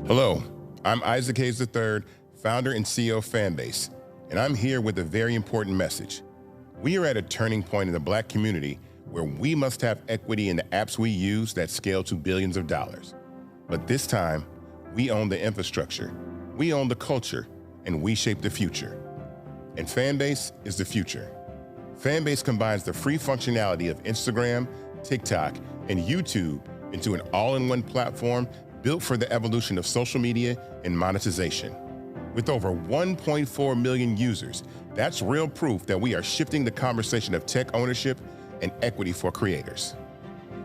Hello, I'm Isaac Hayes III, founder and CEO of Fanbase, and I'm here with a very important message. We are at a turning point in the Black community where we must have equity in the apps we use that scale to billions of dollars. But this time, we own the infrastructure, we own the culture, and we shape the future. And Fanbase is the future. Fanbase combines the free functionality of Instagram, TikTok, and YouTube into an all-in-one platform built for the evolution of social media and monetization. With over 1.4 million users, that's real proof that we are shifting the conversation of tech ownership and equity for creators.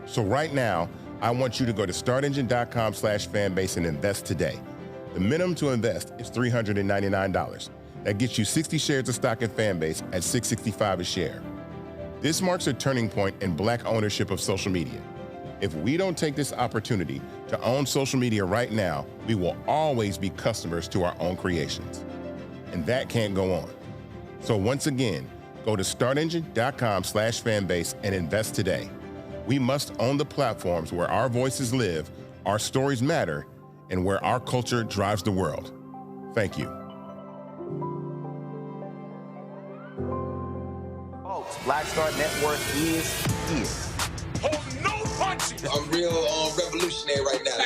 So right now, I want you to go to startengine.com/fanbase and invest today. The minimum to invest is $399. That gets you 60 shares of stock in Fanbase at $665 a share. This marks a turning point in Black ownership of social media. If we don't take this opportunity to own social media right now, we will always be customers to our own creations. And that can't go on. So once again, go to startengine.com/fanbase and invest today. We must own the platforms where our voices live, our stories matter, and where our culture drives the world. Thank you. Folks, Black Star Network is here. Hold no punches. I'm real revolutionary right now.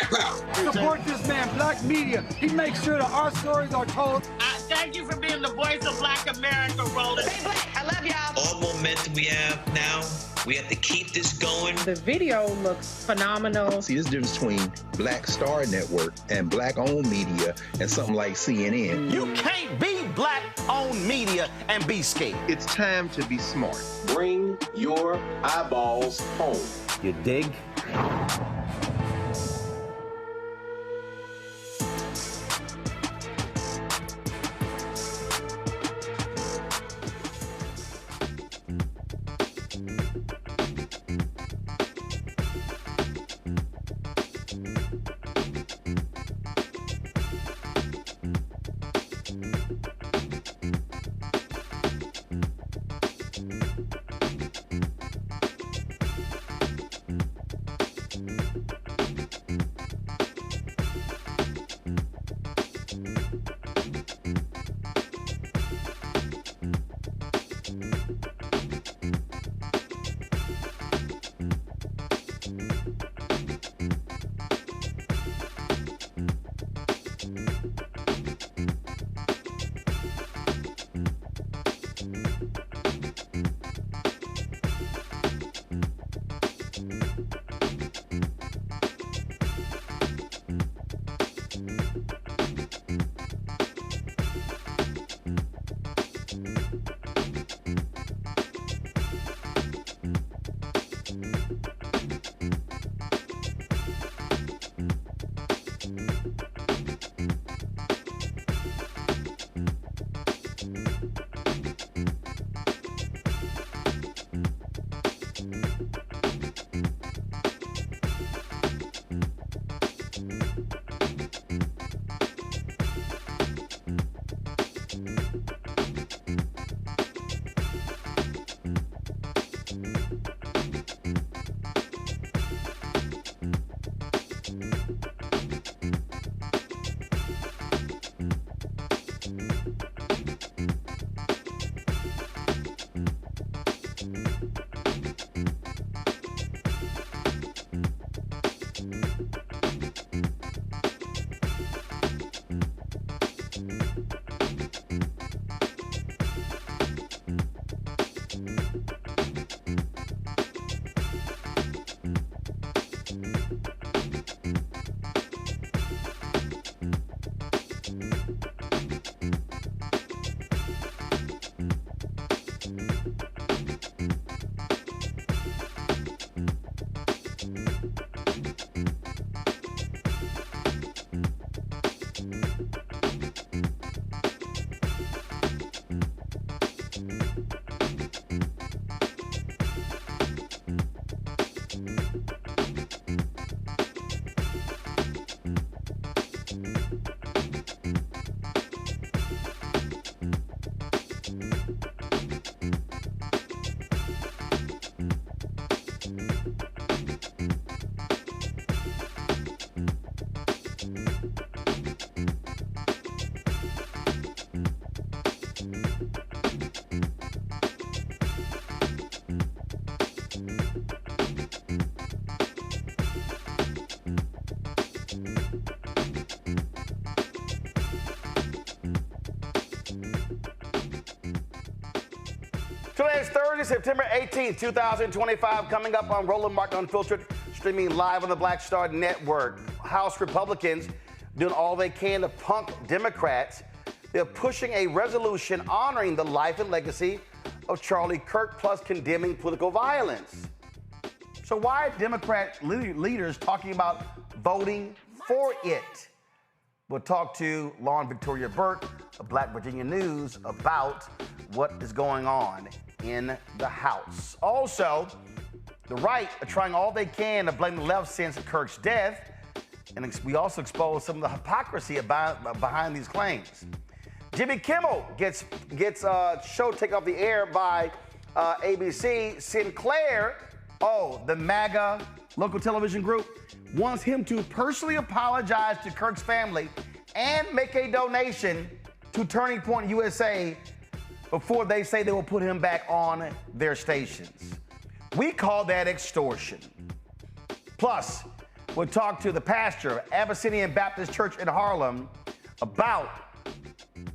Support this man, Black media. He makes sure that our stories are told. Thank you for being the voice of Black America, Roland. Stay Black. I love y'all. All momentum we have now, we have to keep this going. The video looks phenomenal. See, there's a difference between Black Star Network and Black-owned media and something like CNN. You can't be Black-owned media and be scared. It's time to be smart. Bring your eyeballs home. You dig? Today is Thursday, September 18th, 2025. Coming up on Roland Mark Unfiltered, streaming live on the Black Star Network. House Republicans doing all they can to punk Democrats. They're pushing a resolution honoring the life and legacy of Charlie Kirk, plus condemning political violence. So why are Democrat leaders talking about voting for it? We'll talk to Lauren Victoria Burke of Black Virginia News about what is going on in the House. Also, the right are trying all they can to blame the left since Kirk's death, and we also expose some of the hypocrisy behind these claims. Jimmy Kimmel gets show taken off the air by ABC. Sinclair, the MAGA local television group, wants him to personally apologize to Kirk's family and make a donation to Turning Point USA before they say they will put him back on their stations. We call that extortion. Plus, we'll talk to the pastor of Abyssinian Baptist Church in Harlem about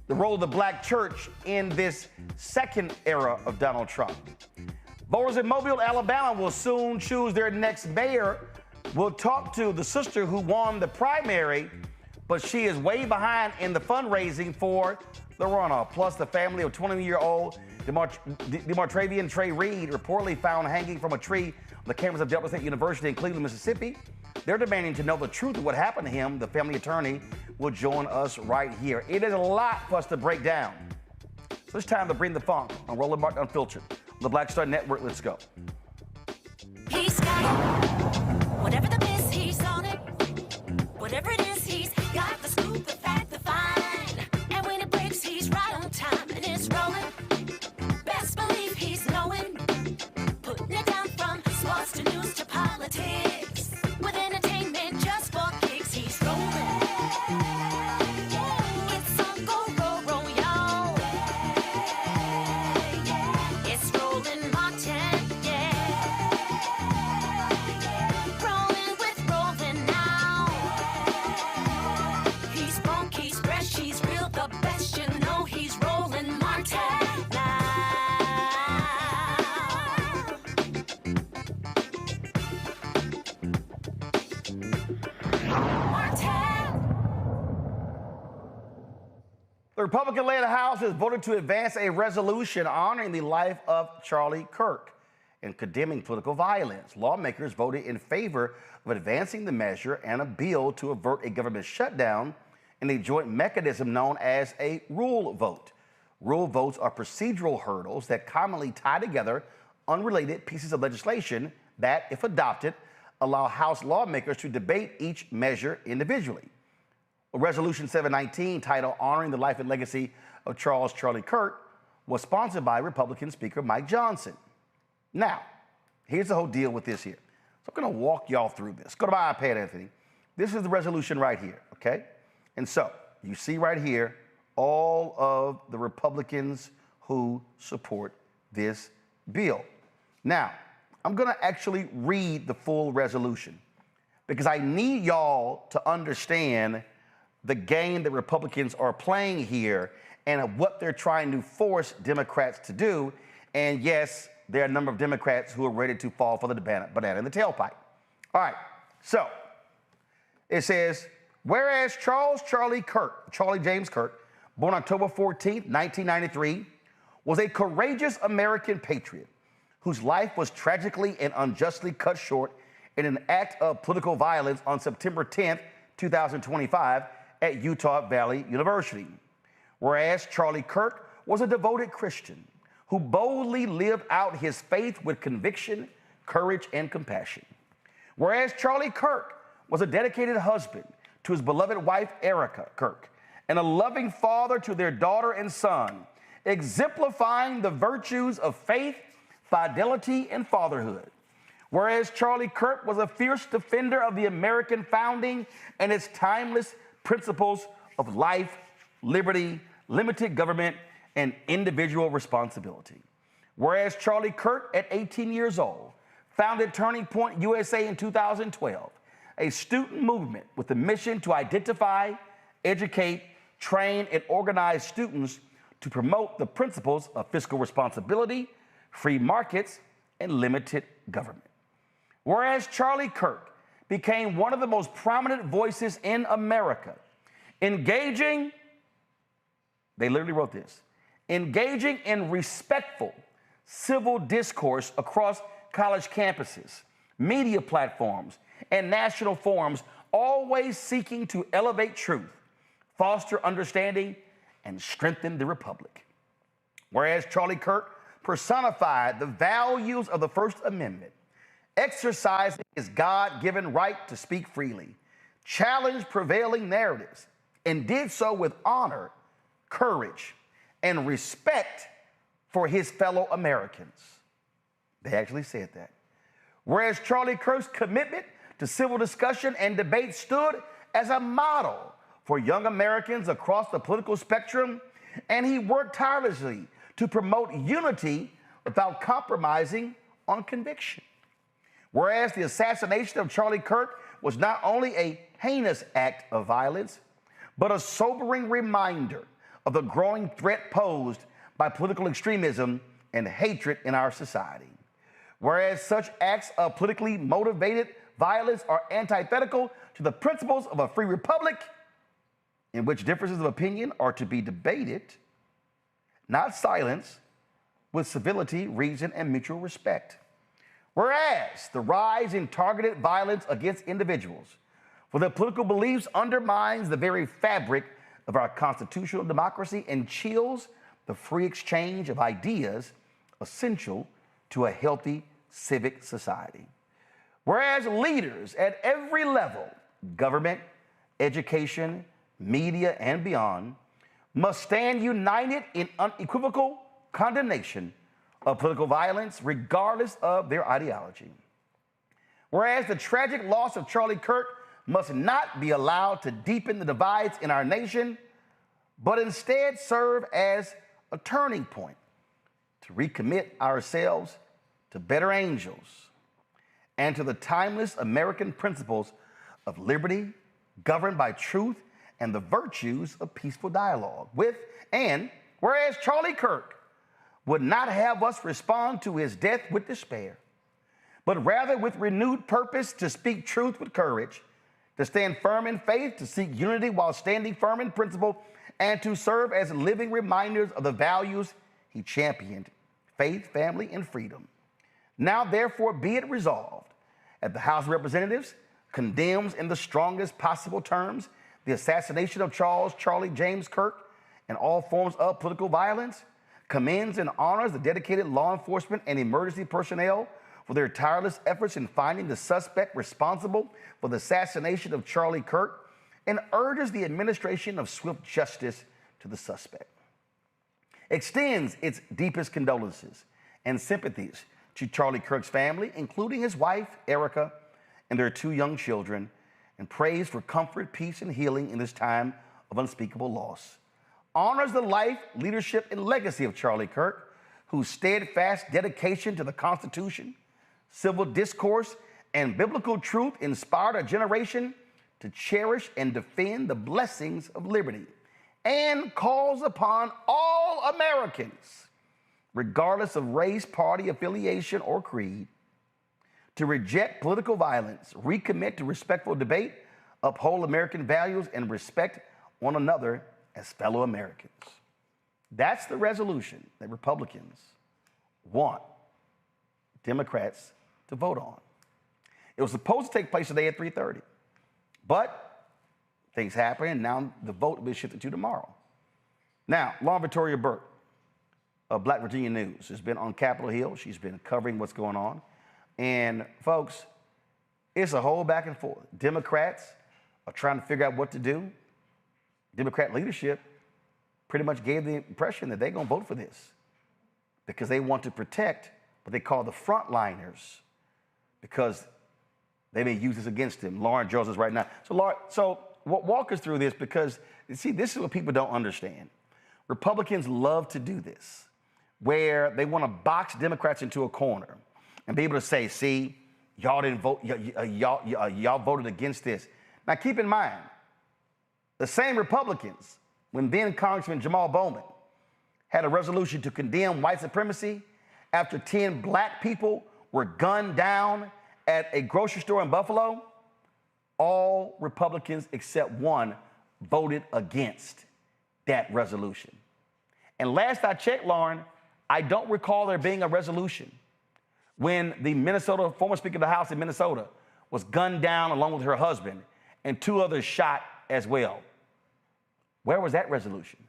the role of the black church in this second era of Donald Trump. Voters in Mobile, Alabama will soon choose their next mayor. We'll talk to the sister who won the primary, but she is way behind in the fundraising for the runoff. Plus, the family of 20-year-old Demartravion Trey reportedly found hanging from a tree on the campus of Delta State University in Cleveland, Mississippi. They're demanding to know the truth of what happened to him. The family attorney will join us right here. It is a lot for us to break down. So it's time to bring the funk on Roland Mark Unfiltered on the Black Star Network. Let's go. He's got it. Whatever the miss, he's on it. Whatever it is, he's got the scoop, the fact, the fine. And when it breaks, he's right on time and it's rolling. Best believe he's knowing. Putting it down from sports to news to politics. With entertainment just for kicks, he's rolling. It's on go, roll, y'all. It's Roland Martin, rolling with Roland now. He's funk, he's fresh, he's real, the best, you know he's Roland Martin now. The Republican-led House has voted to advance a resolution honoring the life of Charlie Kirk and condemning political violence. Lawmakers voted in favor of advancing the measure and a bill to avert a government shutdown in a joint mechanism known as a rule vote. Rule votes are procedural hurdles that commonly tie together unrelated pieces of legislation that, if adopted, allow House lawmakers to debate each measure individually. Resolution 719, titled Honoring the Life and Legacy of Charlie Kirk, was sponsored by Republican Speaker Mike Johnson. Now, here's the whole deal with this here. So I'm going to walk y'all through this. Go to my iPad, Anthony. This is the resolution right here, okay? And so you see right here all of the Republicans who support this bill. Now, I'm going to actually read the full resolution because I need y'all to understand the game that Republicans are playing here and what they're trying to force Democrats to do. And yes, there are a number of Democrats who are ready to fall for the banana in the tailpipe. All right, so it says, whereas Charlie James Kirk, born October 14th, 1993, was a courageous American patriot whose life was tragically and unjustly cut short in an act of political violence on September 10th, 2025, at Utah Valley University. Whereas Charlie Kirk was a devoted Christian who boldly lived out his faith with conviction, courage, and compassion. Whereas Charlie Kirk was a dedicated husband to his beloved wife, Erica Kirk, and a loving father to their daughter and son, exemplifying the virtues of faith, fidelity, and fatherhood. Whereas Charlie Kirk was a fierce defender of the American founding and its timeless principles of life, liberty, limited government, and individual responsibility. Whereas Charlie Kirk, at 18 years old, founded Turning Point USA in 2012, a student movement with the mission to identify, educate, train, and organize students to promote the principles of fiscal responsibility, free markets, and limited government. Whereas Charlie Kirk became one of the most prominent voices in America, engaging, they literally wrote this, engaging in respectful civil discourse across college campuses, media platforms, and national forums, always seeking to elevate truth, foster understanding, and strengthen the republic. Whereas Charlie Kirk personified the values of the First Amendment, exercising his God-given right to speak freely, challenged prevailing narratives, and did so with honor, courage, and respect for his fellow Americans. They actually said that. Whereas Charlie Kirk's commitment to civil discussion and debate stood as a model for young Americans across the political spectrum, and he worked tirelessly to promote unity without compromising on conviction. Whereas the assassination of Charlie Kirk was not only a heinous act of violence, but a sobering reminder of the growing threat posed by political extremism and hatred in our society. Whereas such acts of politically motivated violence are antithetical to the principles of a free republic, in which differences of opinion are to be debated, not silenced, with civility, reason, and mutual respect. Whereas the rise in targeted violence against individuals for their political beliefs undermines the very fabric of our constitutional democracy and chills the free exchange of ideas essential to a healthy civic society. Whereas leaders at every level, government, education, media, and beyond, must stand united in unequivocal condemnation of political violence, regardless of their ideology. Whereas the tragic loss of Charlie Kirk must not be allowed to deepen the divides in our nation, but instead serve as a turning point to recommit ourselves to better angels and to the timeless American principles of liberty, governed by truth and the virtues of peaceful dialogue with, and whereas Charlie Kirk would not have us respond to his death with despair, but rather with renewed purpose to speak truth with courage, to stand firm in faith, to seek unity while standing firm in principle, and to serve as living reminders of the values he championed, faith, family, and freedom. Now, therefore, be it resolved that the House of Representatives condemns in the strongest possible terms the assassination of Charlie James Kirk and all forms of political violence, commends and honors the dedicated law enforcement and emergency personnel for their tireless efforts in finding the suspect responsible for the assassination of Charlie Kirk, and urges the administration of swift justice to the suspect. Extends its deepest condolences and sympathies to Charlie Kirk's family, including his wife, Erica, and their 2 young children, and prays for comfort, peace, and healing in this time of unspeakable loss. Honors the life, leadership, and legacy of Charlie Kirk, whose steadfast dedication to the Constitution, civil discourse, and biblical truth inspired a generation to cherish and defend the blessings of liberty, and calls upon all Americans, regardless of race, party affiliation, or creed, to reject political violence, recommit to respectful debate, uphold American values, and respect one another as fellow Americans. That's the resolution that Republicans want Democrats to vote on. It was supposed to take place today at 3:30, but things happened, and now the vote will be shifted to tomorrow. Now, Lauren Victoria Burke of Black Virginia News has been on Capitol Hill. She's been covering what's going on. And folks, it's a whole back and forth. Democrats are trying to figure out what to do. Democrat leadership pretty much gave the impression that they're going to vote for this because they want to protect what they call the frontliners, because they may use this against them. Lauren joins us right now. So Lauren, walk us through this, because you see, this is what people don't understand. Republicans love to do this, where they want to box Democrats into a corner and be able to say, see, y'all didn't vote, y'all voted against this. Now keep in mind, the same Republicans, when then Congressman Jamal Bowman had a resolution to condemn white supremacy after 10 black people were gunned down at a grocery store in Buffalo, all Republicans except one voted against that resolution. And last I checked, Lauren, I don't recall there being a resolution when the former Speaker of the House in Minnesota was gunned down along with her husband and 2 others shot as well. Where was that resolution?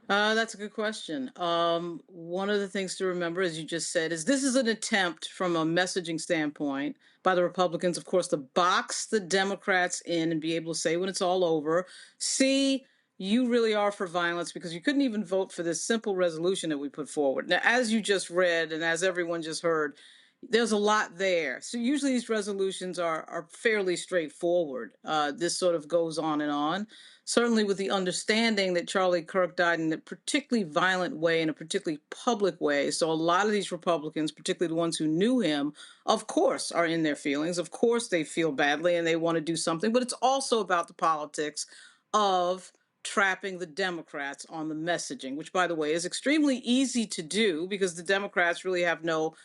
That's a good question. One of the things to remember, as you just said, is this is an attempt from a messaging standpoint by the Republicans, of course, to box the Democrats in and be able to say when it's all over, see, you really are for violence because you couldn't even vote for this simple resolution that we put forward. Now, as you just read and as everyone just heard, there's a lot there. So usually these resolutions are fairly straightforward. This sort of goes on and on. Certainly with the understanding that Charlie Kirk died in a particularly violent way, in a particularly public way. So a lot of these Republicans, particularly the ones who knew him, of course, are in their feelings. Of course, they feel badly and they want to do something. But it's also about the politics of trapping the Democrats on the messaging, which, by the way, is extremely easy to do because the Democrats really have no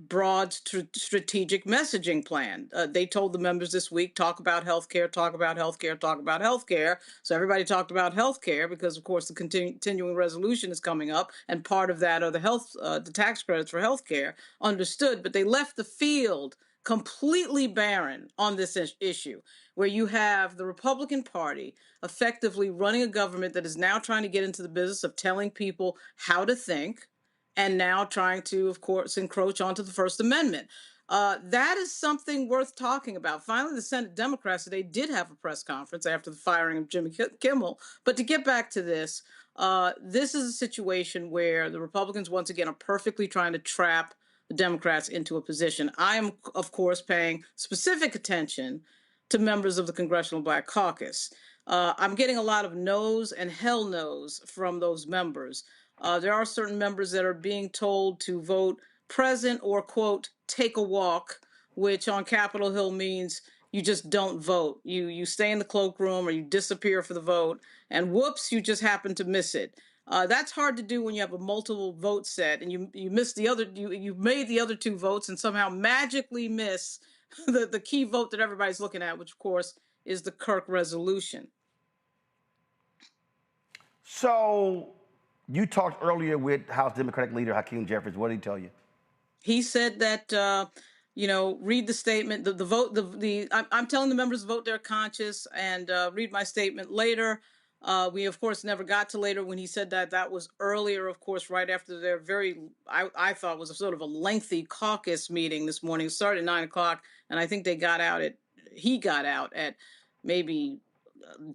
broad strategic messaging plan. They told the members this week, talk about healthcare, talk about healthcare, talk about healthcare. So everybody talked about healthcare because, of course, the continuing resolution is coming up, and part of that are the tax credits for healthcare. Understood, but they left the field completely barren on this issue, where you have the Republican Party effectively running a government that is now trying to get into the business of telling people how to think, and now trying to, of course, encroach onto the First Amendment. That is something worth talking about. Finally, the Senate Democrats today did have a press conference after the firing of Jimmy Kimmel. But to get back to this, this is a situation where the Republicans, once again, are perfectly trying to trap the Democrats into a position. I am, of course, paying specific attention to members of the Congressional Black Caucus. I'm getting a lot of no's and hell no's from those members. There are certain members that are being told to vote present or, quote, take a walk, which on Capitol Hill means you just don't vote. You stay in the cloakroom or you disappear for the vote, and whoops, you just happen to miss it. That's hard to do when you have a multiple vote set and you miss the other, you made the other 2 votes and somehow magically miss the key vote that everybody's looking at, which, of course, is the Kirk resolution. So you talked earlier with House Democratic leader Hakeem Jeffries. What did he tell you? He said that, read the statement, the vote, I'm telling the members to vote their conscience and read my statement later. We, of course, never got to later when he said that. That was earlier, of course, right after their I thought was a sort of a lengthy caucus meeting this morning. It started at 9 o'clock, and I think he got out at maybe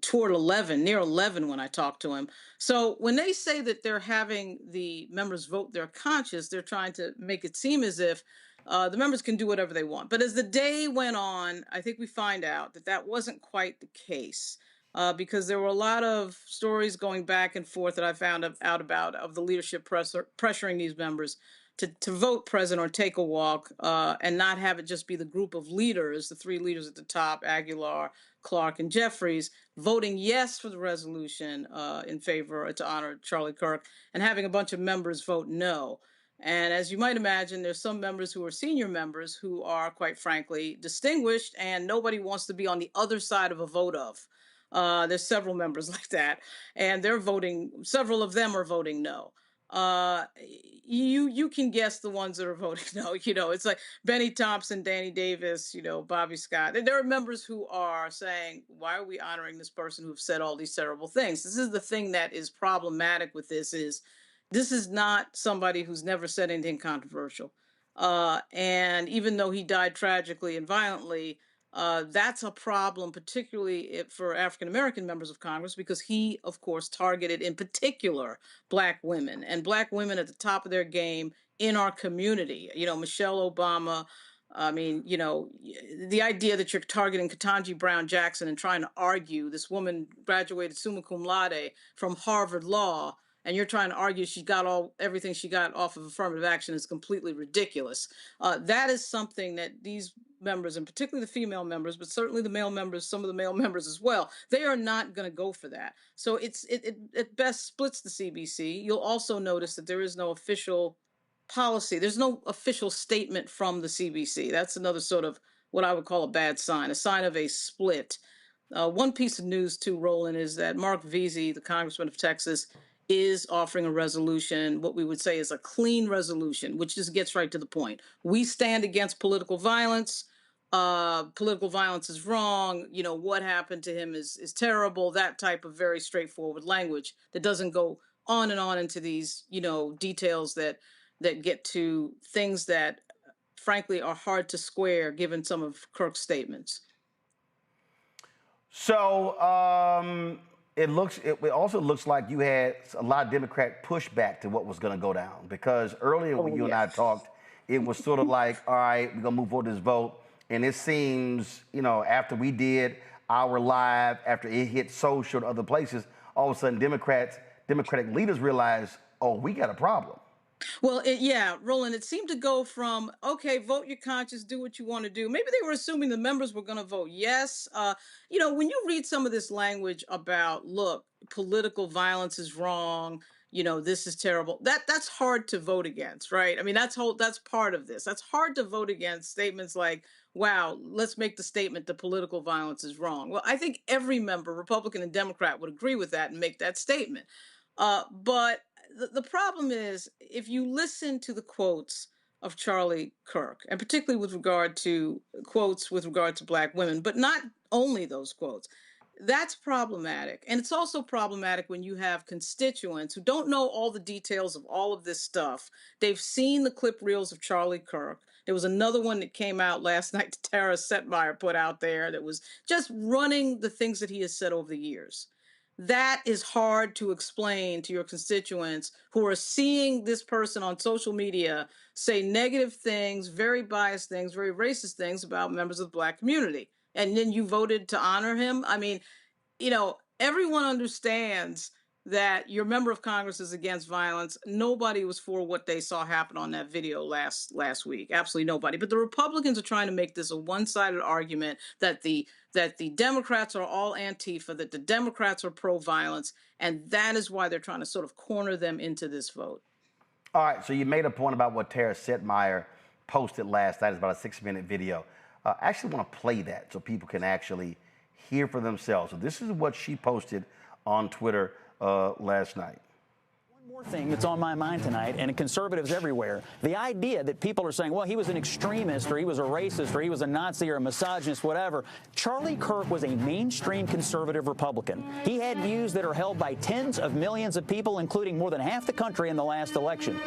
toward 11, near 11 when I talked to him. So when they say that they're having the members vote their conscience, they're trying to make it seem as if the members can do whatever they want. But as the day went on, I think we find out that that wasn't quite the case because there were a lot of stories going back and forth that I found out about of the leadership pressuring these members to vote present or take a walk and not have it just be the group of leaders, the 3 leaders at the top, Aguilar, Clark, and Jeffries, voting yes for the resolution in favor to honor Charlie Kirk, and having a bunch of members vote no. And as you might imagine, there's some members who are senior members who are, quite frankly, distinguished, and nobody wants to be on the other side of a vote of. There's several members like that, and several of them are voting no. You can guess the ones that are voting no. It's like Benny Thompson, Danny Davis, Bobby Scott. There are members who are saying, why are we honoring this person who've said all these terrible things? This is the thing that is problematic with this is not somebody who's never said anything controversial. And even though he died tragically and violently, that's a problem, particularly for African-American members of Congress, because he, of course, targeted in particular Black women, and Black women at the top of their game in our community. Michelle Obama, I mean, you know, the idea that you're targeting Ketanji Brown Jackson and trying to argue this woman graduated summa cum laude from Harvard Law, and you're trying to argue she got everything she got off of affirmative action is completely ridiculous. That is something that these members, and particularly the female members, but certainly the male members, some of the male members as well, they are not going to go for that. So it at best splits the CBC. You'll also notice that there is no official policy. There's no official statement from the CBC. That's another sort of what I would call a bad sign, a sign of a split. One piece of news too, Roland, is that Mark Veazey, the congressman of Texas, is offering a resolution, what we would say is a clean resolution, which just gets right to the point. We stand against political violence. Political violence is wrong. You know, what happened to him is terrible. That type of very straightforward language that doesn't go on and on into these, you know, details that get to things that, frankly, are hard to square given some of Kirk's statements. So it also looks like you had a lot of Democrat pushback to what was going to go down, because earlier when you and I talked, it was sort of like, all right, we're going to move forward with this vote. And it seems, you know, after we did our live, after it hit social and other places, all of a sudden Democratic leaders realized, oh, we got a problem. Well, yeah, Roland, it seemed to go from, okay, vote your conscience, do what you want to do. Maybe they were assuming the members were going to vote yes. You know, when you read some of this language about, look, political violence is wrong, you know, this is terrible, that's hard to vote against, right? I mean, that's part of this. That's hard to vote against statements like, wow, let's make the statement that political violence is wrong. Well, I think every member, Republican and Democrat, would agree with that and make that statement. But the problem is, if you listen to the quotes of Charlie Kirk, and particularly with regard to quotes with regard to Black women, but not only those quotes, that's problematic. And it's also problematic when you have constituents who don't know all the details of all of this stuff. They've seen the clip reels of Charlie Kirk. There was another one that came out last night that Tara Setmeyer put out there that was just running the things that he has said over the years. That is hard to explain to your constituents who are seeing this person on social media say negative things, very biased things, very racist things about members of the Black community. And then you voted to honor him. I mean, you know, everyone understands that your member of Congress is against violence. Nobody was for what they saw happen on that video last week. Absolutely nobody. But the Republicans are trying to make this a one-sided argument that the Democrats are all Antifa, that the Democrats are pro-violence, and that is why they're trying to sort of corner them into this vote. All right, so you made a point about what Tara Setmeyer posted last night. It's about a 6-minute video. I actually want to play that so people can actually hear for themselves. So this is what she posted on Twitter last night. One more thing that's on my mind tonight, and conservatives everywhere, the idea that people are saying, well, he was an extremist, or he was a racist, or he was a Nazi, or a misogynist, whatever. Charlie Kirk was a mainstream conservative Republican. He had views that are held by tens of millions of people, including more than half the country in the last election.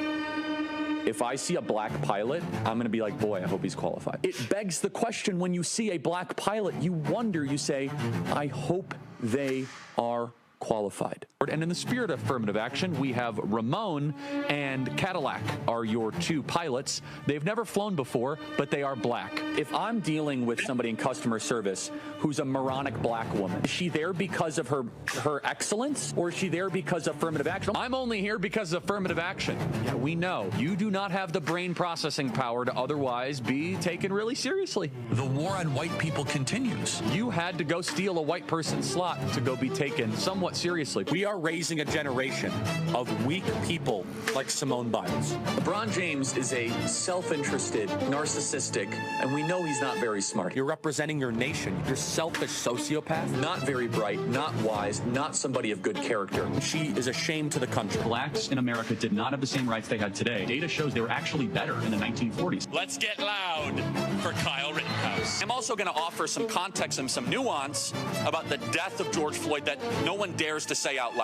If I see a Black pilot, I'm going to be like, boy, I hope he's qualified. It begs the question, when you see a Black pilot, you wonder, you say, I hope they are qualified. And in the spirit of affirmative action, we have Ramon and Cadillac are your two pilots. They've never flown before, but they are Black. If I'm dealing with somebody in customer service who's a moronic Black woman, is she there because of her excellence, or is she there because of affirmative action? I'm only here because of affirmative action. Yeah, we know you do not have the brain processing power to otherwise be taken really seriously. The war on white people continues. You had to go steal a white person's slot to go be taken somewhat seriously. We are raising a generation of weak people like Simone Biles. LeBron James is a self-interested, narcissistic, and we know he's not very smart. You're representing your nation. You're selfish sociopath, not very bright, not wise, not somebody of good character. She is a shame to the country. Blacks in America did not have the same rights they had today. Data shows they were actually better in the 1940s. Let's get loud for Kyle Rittenhouse. I'm also going to offer some context and some nuance about the death of George Floyd that no one dares to say out loud.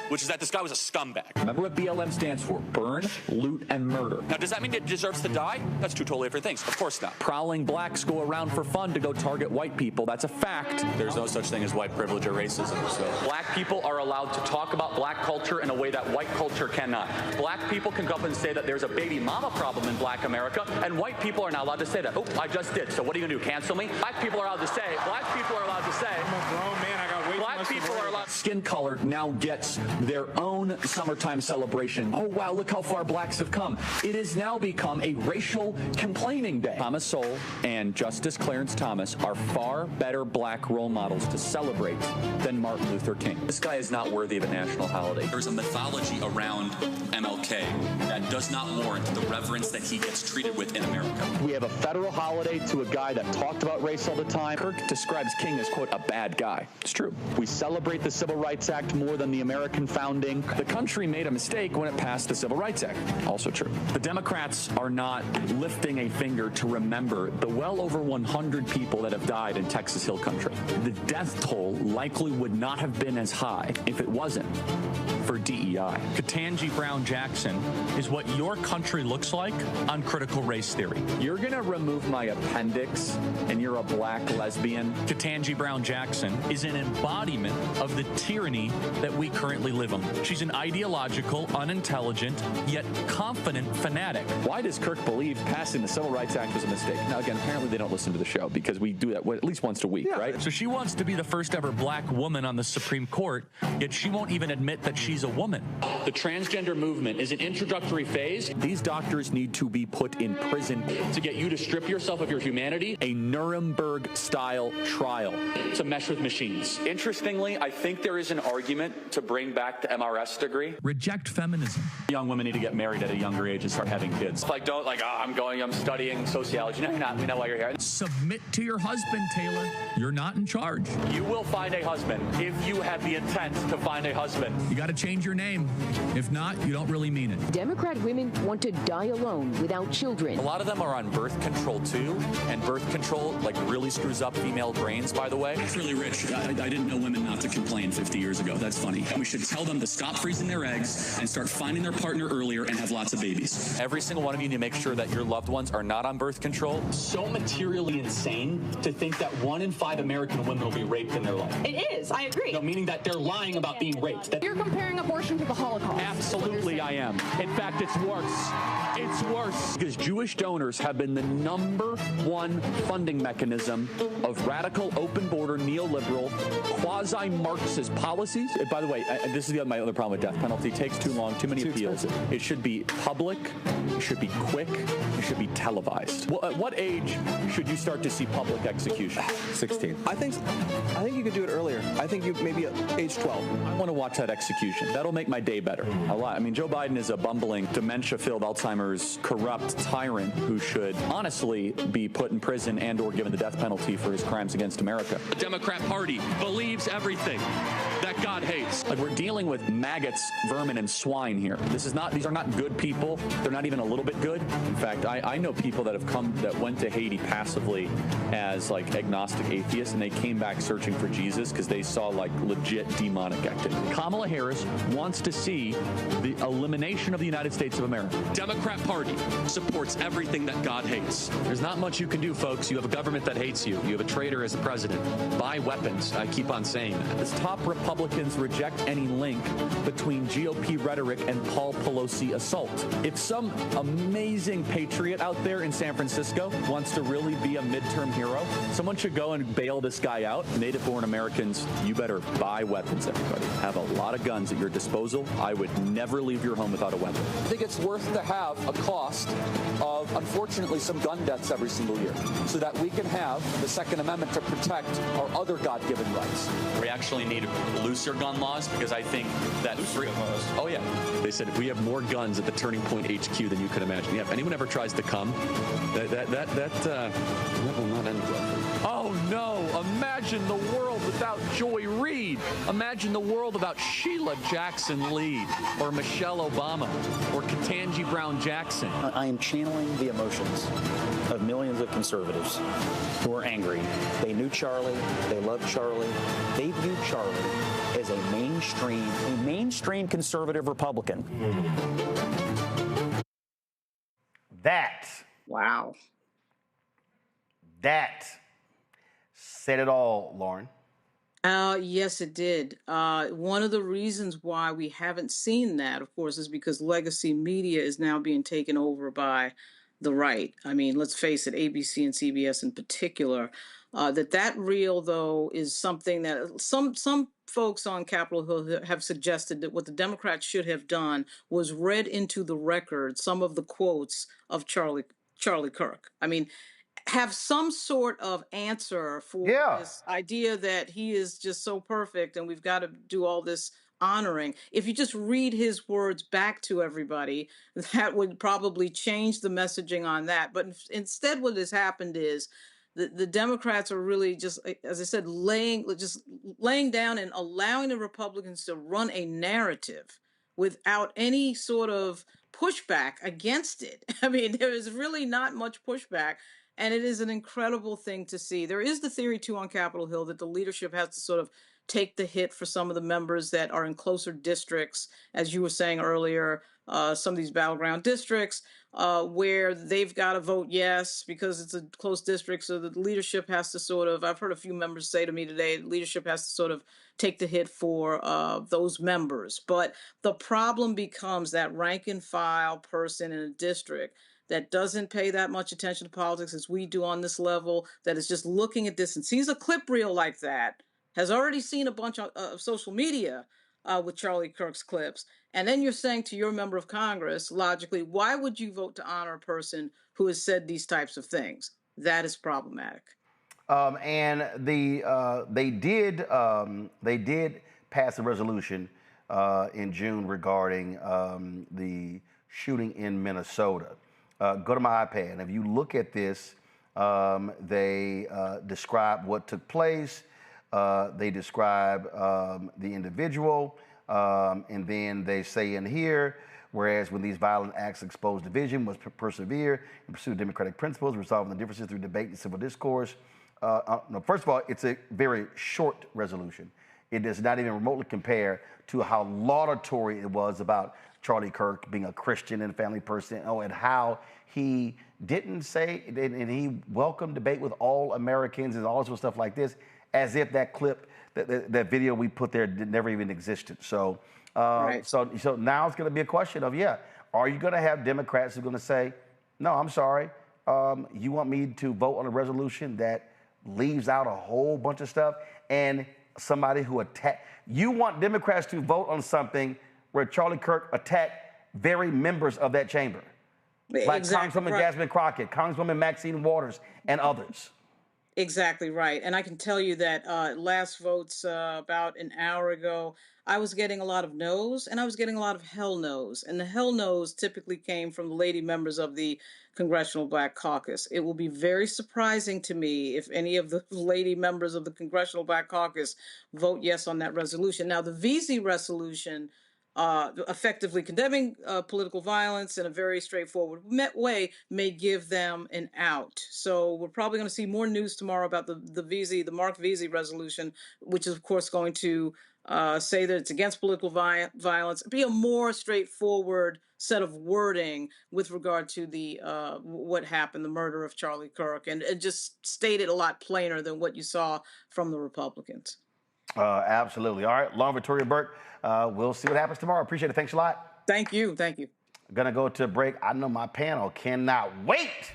which is that this guy was a scumbag. Remember what BLM stands for? Burn, loot, and murder. Now, does that mean it deserves to die? That's two totally different things. Of course not. Prowling blacks go around for fun to go target white people. That's a fact. There's no such thing as white privilege or racism. So black people are allowed to talk about black culture in a way that white culture cannot. Black people can go up and say that there's a baby mama problem in black America, and white people are not allowed to say that. Oh, I just did. So what are you going to do, cancel me? Black people are allowed to say, black people are allowed to say, I'm a grown man, I got way black people are allowed. Skin color now gets their own summertime celebration. Oh, wow, look how far blacks have come. It has now become a racial complaining day. Thomas Sowell and Justice Clarence Thomas are far better black role models to celebrate than Martin Luther King. This guy is not worthy of a national holiday. There's a mythology around MLK that does not warrant the reverence that he gets treated with in America. We have a federal holiday to a guy that talked about race all the time. Kirk describes King as, quote, a bad guy. It's true. We celebrate the Civil Rights Act more than the American founding. The country made a mistake when it passed the Civil Rights Act. Also true. The Democrats are not lifting a finger to remember the well over 100 people that have died in Texas Hill Country. The death toll likely would not have been as high if it wasn't for DEI. Ketanji Brown Jackson is what your country looks like on critical race theory. You're going to remove my appendix and you're a black lesbian? Ketanji Brown Jackson is an embodiment of the tyranny that we currently live under. She's an ideological, unintelligent, yet confident fanatic. Why does Kirk believe passing the Civil Rights Act was a mistake? Now, again, apparently they don't listen to the show because we do that at least once a week, right? So she wants to be the first ever black woman on the Supreme Court, yet she won't even admit that she's a woman. The transgender movement is an introductory phase. These doctors need to be put in prison to get you to strip yourself of your humanity. A Nuremberg-style trial to mesh with machines. Interestingly, I think there is an argument to bring back the MRS degree. Reject feminism. Young women need to get married at a younger age and start having kids. I'm studying sociology. No, you're not. We know why you're here. Submit to your husband, Taylor. You're not in charge. You will find a husband if you have the intent to find a husband. You got to change your name. If not, you don't really mean it. Democrat women want to die alone without children. A lot of them are on birth control too, and birth control really screws up female brains, by the way. It's really rich. I didn't know women not to complain 50 years ago. That's funny. We should tell them to stop freezing their eggs and start finding their partner earlier and have lots of babies. Every single one of you need to make sure that your loved ones are not on birth control. So materially insane to think that 1 in 5 American women will be raped in their life. It is. I agree. No, meaning that they're lying about being raped. You're comparing abortion to the Holocaust. Absolutely, I am. In fact, it's worse. It's worse. Because Jewish donors have been the #1 funding mechanism of radical, open border, neoliberal, quasi-Marxist policies. By the way, this is my other problem with death penalty. It takes too long, too many appeals. It should be public. It should be quick. It should be televised. Well, at what age should you start to see public execution? 16. I think you could do it earlier. I think you maybe at age 12. I want to watch that execution. That'll make my day better. A lot. I mean, Joe Biden is a bumbling, dementia-filled, Alzheimer's, corrupt tyrant who should honestly be put in prison and or given the death penalty for his crimes against America. The Democrat Party believes everything that God hates. We're dealing with maggots, vermin, and swine here. These are not good people. They're not even a little bit good. In fact, I know people that went to Haiti passively as agnostic atheists, and they came back searching for Jesus because they saw legit demonic activity. Kamala Harris wants to see the elimination of the United States of America. Democrat Party supports everything that God hates. There's not much you can do, folks. You have a government that hates you. You have a traitor as a president. Buy weapons. I keep on saying that. As top Republicans reject any link between GOP rhetoric and Paul Pelosi assault. If some amazing patriot out there in San Francisco wants to really be a midterm hero, someone should go and bail this guy out. Native-born Americans, you better buy weapons, everybody. Have a lot of guns at your disposal. I would never leave your home without a weapon. I think it's worth to have a cost of, unfortunately, some gun deaths every single year so that we can have the Second Amendment to protect our other God-given rights. We actually need looser gun laws because I think that Oh, yeah. They said we have more guns at the Turning Point HQ than you could imagine. Yeah, if anyone ever tries to come, that will not end well. Oh, no. Imagine the world without Joy Reid. Imagine the world without Sheila Jackson Lee or Michelle Obama or Ketanji Brown Jackson. I am channeling the emotions of millions of conservatives who are angry. They knew Charlie. They loved Charlie. They viewed Charlie is a mainstream conservative Republican. Wow. That said it all, Lauren. Yes, it did. One of the reasons why we haven't seen that, of course, is because legacy media is now being taken over by the right. I mean, let's face it, ABC and CBS in particular. That reel, though, is something that some folks on Capitol Hill have suggested that what the Democrats should have done was read into the record some of the quotes of Charlie Kirk. I mean, have some sort of answer for this idea that he is just so perfect and we've got to do all this honoring. If you just read his words back to everybody, that would probably change the messaging on that. But instead, what has happened is the Democrats are really just, as I said, laying down and allowing the Republicans to run a narrative without any sort of pushback against it. I mean, there is really not much pushback. And it is an incredible thing to see. There is the theory, too, on Capitol Hill that the leadership has to sort of take the hit for some of the members that are in closer districts, as you were saying earlier, some of these battleground districts, where they've got to vote yes because it's a close district. So the leadership has to sort of, I've heard a few members say to me today, the leadership has to sort of take the hit for those members. But the problem becomes that rank and file person in a district that doesn't pay that much attention to politics as we do on this level, that is just looking at this and sees a clip reel like that, has already seen a bunch of social media with Charlie Kirk's clips, and then you're saying to your member of Congress, logically, why would you vote to honor a person who has said these types of things? That is problematic. And they did pass a resolution in June regarding the shooting in Minnesota. Go to my iPad, and if you look at this, they describe what took place. They describe the individual, and then they say in here, whereas when these violent acts expose division, must persevere and pursue democratic principles, resolving the differences through debate and civil discourse. No, first of all, it's a very short resolution. It does not even remotely compare to how laudatory it was about Charlie Kirk being a Christian and family person, and how he didn't say, and he welcomed debate with all Americans and all sorts of stuff like this, as if that clip, that video we put there never even existed. So, so now it's going to be a question of, are you going to have Democrats who are going to say, no, I'm sorry, you want me to vote on a resolution that leaves out a whole bunch of stuff, and somebody who you want Democrats to vote on something where Charlie Kirk attacked very members of that chamber, like Congresswoman Jasmine Crockett, Congresswoman Maxine Waters, and others. Exactly right. And I can tell you that last votes about an hour ago, I was getting a lot of no's and I was getting a lot of hell no's. And the hell no's typically came from the lady members of the Congressional Black Caucus. It will be very surprising to me if any of the lady members of the Congressional Black Caucus vote yes on that resolution. Now, the VZ resolution, effectively condemning political violence in a very straightforward way, may give them an out. So we're probably going to see more news tomorrow about the Mark VZ resolution, which is, of course, going to say that it's against political violence, be a more straightforward set of wording with regard to the what happened, the murder of Charlie Kirk, and it just stated a lot plainer than what you saw from the Republicans. Absolutely. All right, Lauren Victoria Burke. We'll see what happens tomorrow. Appreciate it. Thanks a lot. Thank you. Thank you. I'm going to go to a break. I know my panel cannot wait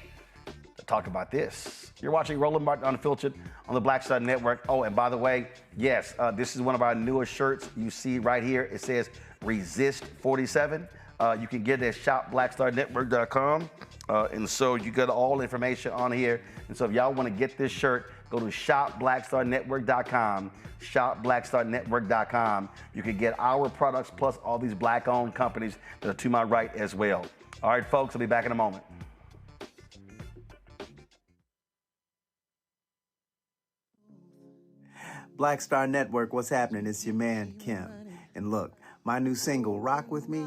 to talk about this. You're watching Roland Martin Unfiltered on the Black Star Network. Oh, and by the way, yes, this is one of our newest shirts. You see right here, it says Resist 47. You can get it at shopblackstarnetwork.com. And so you got all the information on here. And so if y'all want to get this shirt, go to shopblackstarnetwork.com. Shopblackstarnetwork.com. You can get our products plus all these black-owned companies that are to my right as well. All right, folks, I'll be back in a moment. Black Star Network, what's happening? It's your man, Kim. And look, my new single, Rock With Me,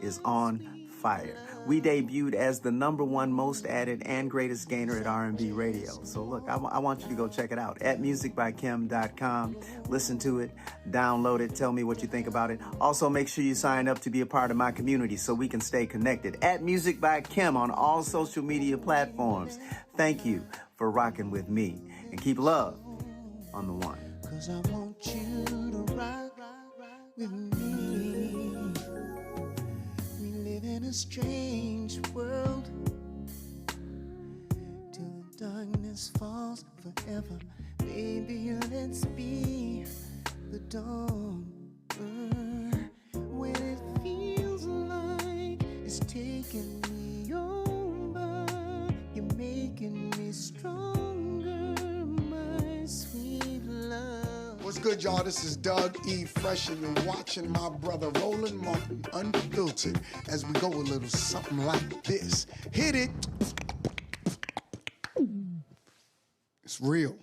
is on fire. We debuted as the #1 most added and greatest gainer at R&B radio. So look, I want you to go check it out at musicbykim.com. Listen to it, download it, tell me what you think about it. Also, make sure you sign up to be a part of my community so we can stay connected. At Music by Kim on all social media platforms. Thank you for rocking with me. And keep love on the one. 'Cause I want you to rock with me. We live in a strange world till the darkness falls forever. Baby, let's be the dawn. When it feels like it's taking me over, you're making me stronger, my sweet love. What's good, y'all? This is Doug E. Fresh, and you're watching my brother Roland Martin Unfiltered as we go a little something like this. Hit it. It's real.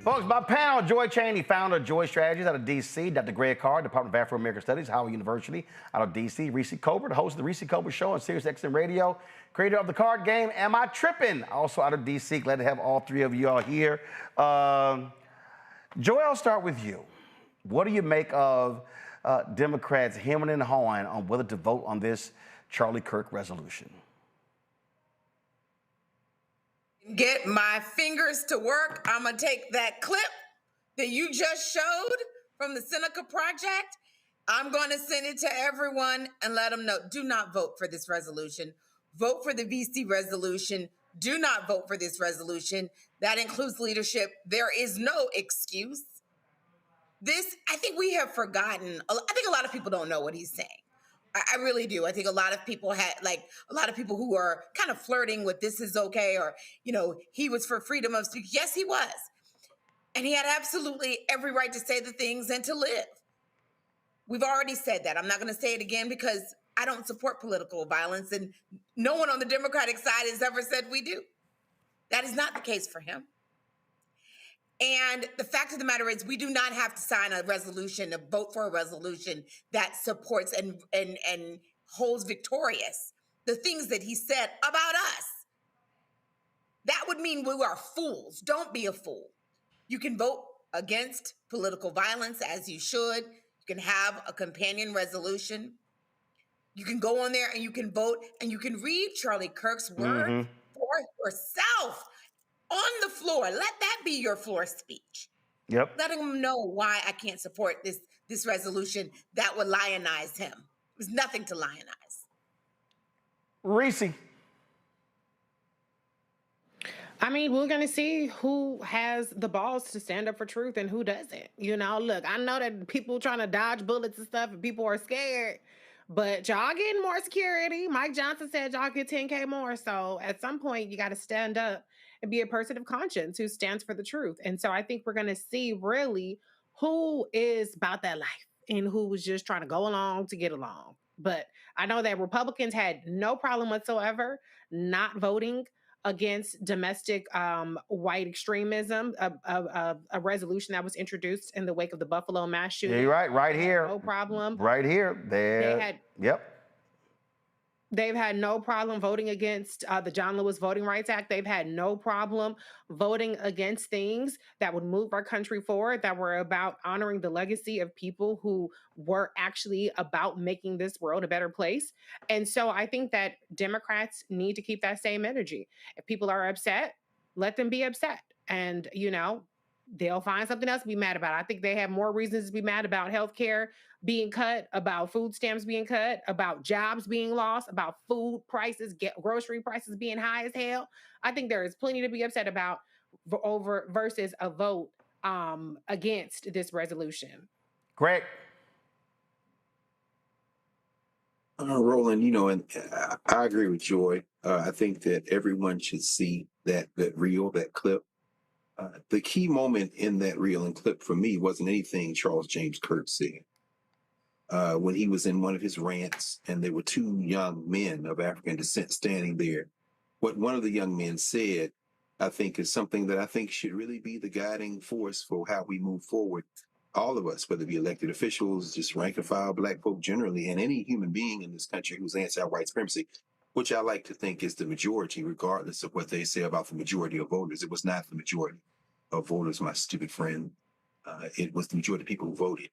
Folks, my panel, Joy Chaney, founder of Joy Strategies out of D.C., Dr. Greg Carr, Department of Afro-American Studies, Howard University out of D.C., Reese Colbert, the host of the Reese Colbert Show on Sirius XM Radio, creator of the card game, Am I Trippin'? Also out of D.C., glad to have all three of you all here. Joy, I'll start with you. What do you make of Democrats hemming and hawing on whether to vote on this Charlie Kirk resolution? Get my fingers to work. I'm going to take that clip that you just showed from the Seneca Project. I'm going to send it to everyone and let them know, do not vote for this resolution. Vote for the VC resolution. Do not vote for this resolution. That includes leadership. There is no excuse. This, I think we have forgotten. I think a lot of people don't know what he's saying. I really do. I think a lot of people who are kind of flirting with this is okay, or, he was for freedom of speech. Yes, he was. And he had absolutely every right to say the things and to live. We've already said that. I'm not going to say it again because I don't support political violence, and no one on the Democratic side has ever said we do. That is not the case for him. And the fact of the matter is, we do not have to sign a resolution, a vote for a resolution that supports and holds victorious the things that he said about us. That would mean we are fools. Don't be a fool. You can vote against political violence, as you should. You can have a companion resolution. You can go on there and you can vote, and you can read Charlie Kirk's word for yourself. On the floor, let that be your floor speech. Yep. Letting him know why I can't support this resolution that would lionize him. There's nothing to lionize. Reese. I mean, we're going to see who has the balls to stand up for truth and who doesn't. Look, I know that people trying to dodge bullets and stuff and people are scared, but y'all getting more security. Mike Johnson said y'all get 10K more. So at some point, you got to stand up and be a person of conscience who stands for the truth. And so I think we're going to see really who is about that life and who was just trying to go along to get along. But I know that Republicans had no problem whatsoever not voting against domestic white extremism, a resolution that was introduced in the wake of the Buffalo mass shooting. Yeah, you're right here. No problem. Right here. They've had no problem voting against the John Lewis Voting Rights Act. They've had no problem voting against things that would move our country forward, that were about honoring the legacy of people who were actually about making this world a better place. And so I think that Democrats need to keep that same energy. If people are upset, let them be upset. And, they'll find something else to be mad about. I think they have more reasons to be mad about healthcare being cut, about food stamps being cut, about jobs being lost, about food prices, grocery prices being high as hell. I think there is plenty to be upset about versus a vote against this resolution. Greg. Roland, and I agree with Joy. I think that everyone should see that reel, that clip. The key moment in that reel and clip for me wasn't anything Charles James Kirk said. When he was in one of his rants and there were two young men of African descent standing there, what one of the young men said I think is something that I think should really be the guiding force for how we move forward. All of us, whether it be elected officials, just rank and file black folk generally, and any human being in this country who's anti-white supremacy, which I like to think is the majority, regardless of what they say about the majority of voters. It was not the majority of voters, my stupid friend. It was the majority of people who voted.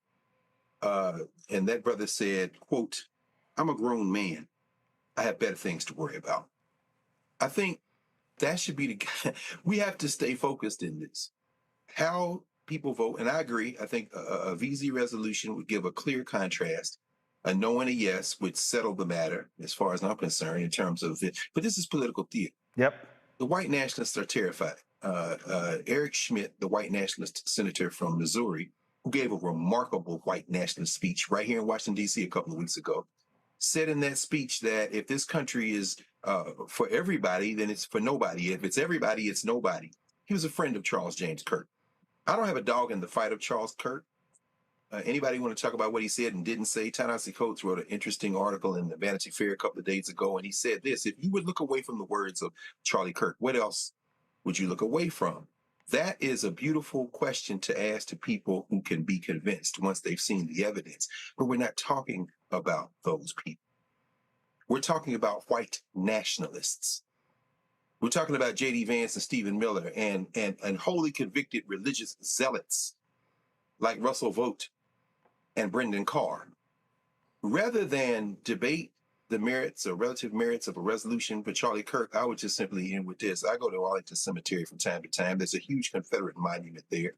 And that brother said, quote, "I'm a grown man. I have better things to worry about." I think that should be the we have to stay focused in this. How people vote, and I agree, I think a VZ resolution would give a clear contrast. A no and a yes would settle the matter, as far as I'm concerned, in terms of it. But this is political theater. Yep. The white nationalists are terrified. Eric Schmidt, the white nationalist senator from Missouri, who gave a remarkable white nationalist speech right here in Washington, D.C. a couple of weeks ago, said in that speech that if this country is for everybody, then it's for nobody. If it's everybody, it's nobody. He was a friend of Charles James Kirk. I don't have a dog in the fight of Charles Kirk. Anybody want to talk about what he said and didn't say? Ta-Nehisi Coates wrote an interesting article in the Vanity Fair a couple of days ago, and he said this: if you would look away from the words of Charlie Kirk, what else would you look away from? That is a beautiful question to ask to people who can be convinced once they've seen the evidence. But we're not talking about those people. We're talking about white nationalists. We're talking about J.D. Vance and Stephen Miller and wholly convicted religious zealots like Russell Vogt and Brendan Carr. Rather than debate the merits or relative merits of a resolution for Charlie Kirk, I would just simply end with this. I go to Arlington Cemetery from time to time. There's a huge Confederate monument there,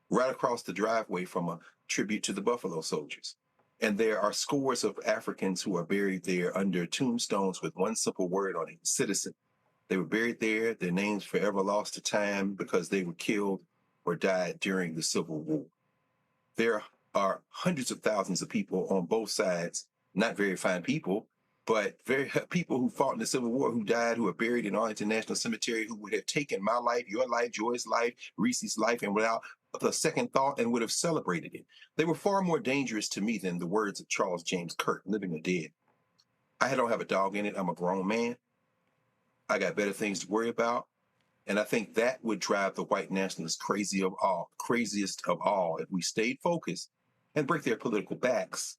right across the driveway from a tribute to the Buffalo Soldiers. And there are scores of Africans who are buried there under tombstones with one simple word on it: citizen. They were buried there, their names forever lost to time because they were killed or died during the Civil War. There are hundreds of thousands of people on both sides, not very fine people, but very people who fought in the Civil War, who died, who are buried in Arlington National Cemetery, who would have taken my life, your life, Joy's life, Reese's life, and without a second thought, and would have celebrated it. They were far more dangerous to me than the words of Charles James Kirk, living or dead. I don't have a dog in it. I'm a grown man. I got better things to worry about. And I think that would drive the white nationalists craziest of all, if we stayed focused and break their political backs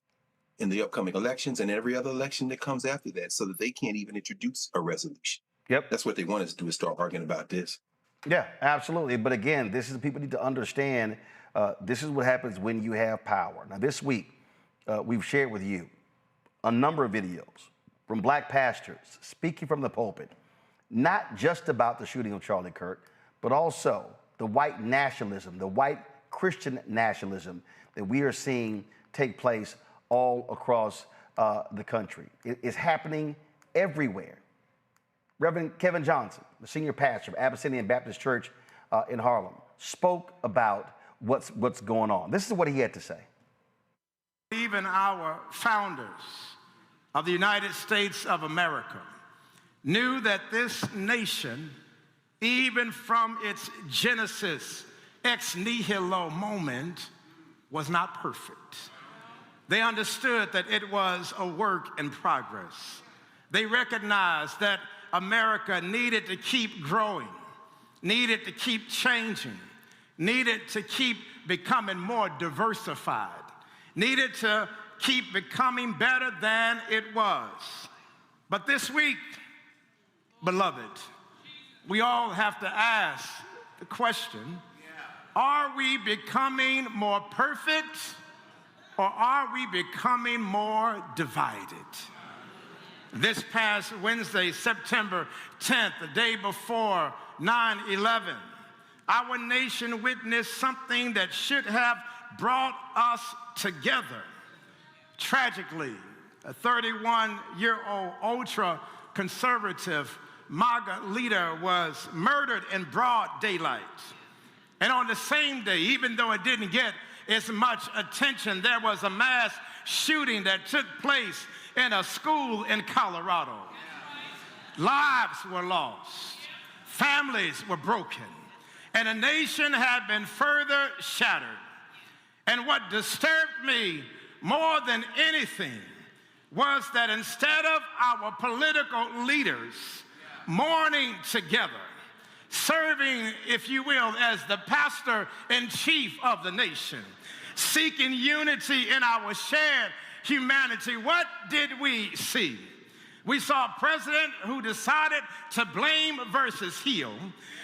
in the upcoming elections and every other election that comes after that, so that they can't even introduce a resolution. Yep. That's what they want us to do, is start arguing about this. Yeah, absolutely. But again, this is, people need to understand, this is what happens when you have power. Now, this week, we've shared with you a number of videos from black pastors speaking from the pulpit, not just about the shooting of Charlie Kirk, but also the white nationalism, the white Christian nationalism that we are seeing take place all across the country. It's happening everywhere. Reverend Kevin Johnson, the senior pastor of Abyssinian Baptist Church in Harlem, spoke about what's going on. This is what he had to say. Even our founders of the United States of America knew that this nation, even from its Genesis ex nihilo moment, was not perfect. They understood that it was a work in progress. They recognized that America needed to keep growing, needed to keep changing, needed to keep becoming more diversified, needed to keep becoming better than it was. But this week, beloved, we all have to ask the question, are we becoming more perfect, or are we becoming more divided? This past Wednesday, September 10th, the day before 9/11, our nation witnessed something that should have brought us together. Tragically, a 31-year-old ultra-conservative MAGA leader was murdered in broad daylight. And on the same day, even though it didn't get as much attention, there was a mass shooting that took place in a school in Colorado. Lives were lost. Families were broken. And a nation had been further shattered. And what disturbed me more than anything was that instead of our political leaders mourning together, serving, if you will, as the pastor in chief of the nation, seeking unity in our shared humanity. What did we see? We saw a president who decided to blame versus heal.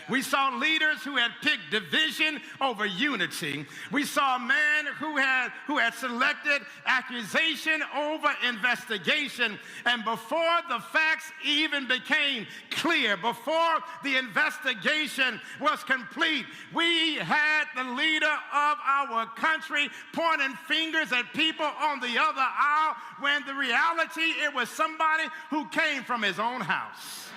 We saw leaders who had picked division over unity. We saw a man who had selected accusation over investigation. And before the facts even became clear, before the investigation was complete, we had the leader of our country pointing fingers at people on the other aisle, when the reality, it was somebody who came from his own house.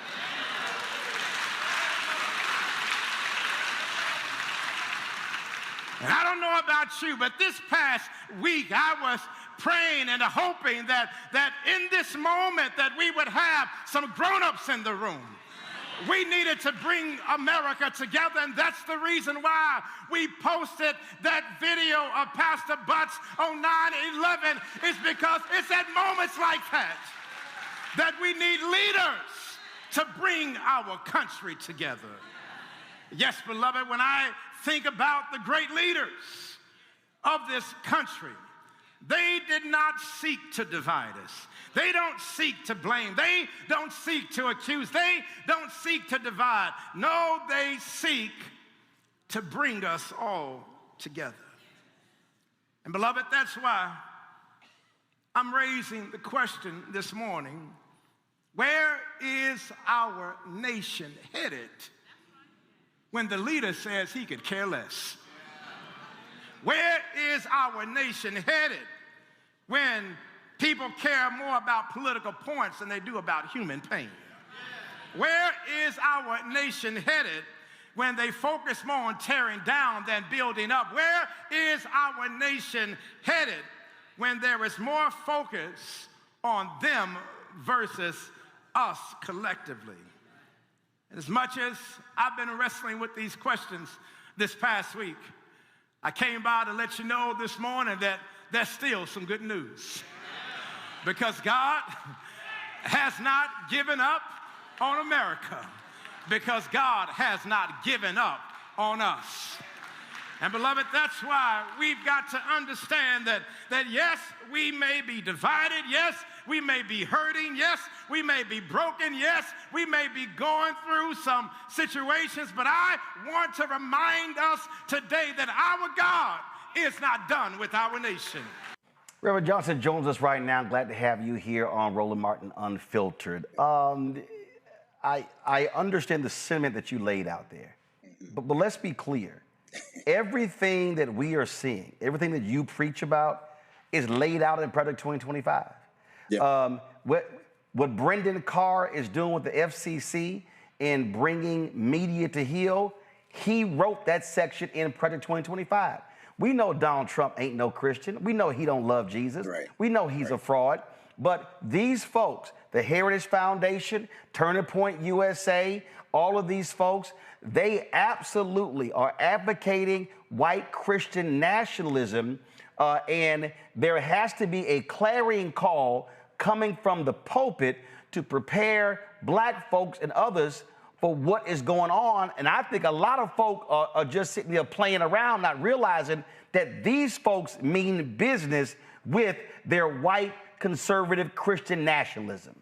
And I don't know about you, but this past week I was praying and hoping that in this moment that we would have some grown-ups in the room. We needed to bring America together, and that's the reason why we posted that video of Pastor Butts on 9/11, is because it's at moments like that we need leaders to bring our country together. Yes, beloved, when I think about the great leaders of this country, they did not seek to divide us. They don't seek to blame. They don't seek to accuse. They don't seek to divide. No, they seek to bring us all together. And beloved, that's why I'm raising the question this morning: where is our nation headed when the leader says he could care less? Where is our nation headed when people care more about political points than they do about human pain? Where is our nation headed when they focus more on tearing down than building up? Where is our nation headed when there is more focus on them versus us collectively? And as much as I've been wrestling with these questions this past week, I came by to let you know this morning that there's still some good news. Because God has not given up on America. Because God has not given up on us. And beloved, that's why we've got to understand that yes, we may be divided. Yes, we may be hurting. Yes, we may be broken. Yes, we may be going through some situations. But I want to remind us today that our God is not done with our nation. Reverend Johnson joins us right now. Glad to have you here on Roland Martin Unfiltered. I understand the sentiment that you laid out there, but let's be clear. Everything that we are seeing, everything that you preach about is laid out in Project 2025. Yeah. What Brendan Carr is doing with the FCC in bringing media to heal, he wrote that section in Project 2025. We know Donald Trump ain't no Christian. We know he don't love Jesus. Right. We know he's a fraud. But these folks, the Heritage Foundation, Turning Point USA, all of these folks, they absolutely are advocating white Christian nationalism, and there has to be a clarion call coming from the pulpit to prepare black folks and others for what is going on. And I think a lot of folk are just sitting there playing around, not realizing that these folks mean business with their white conservative Christian nationalism.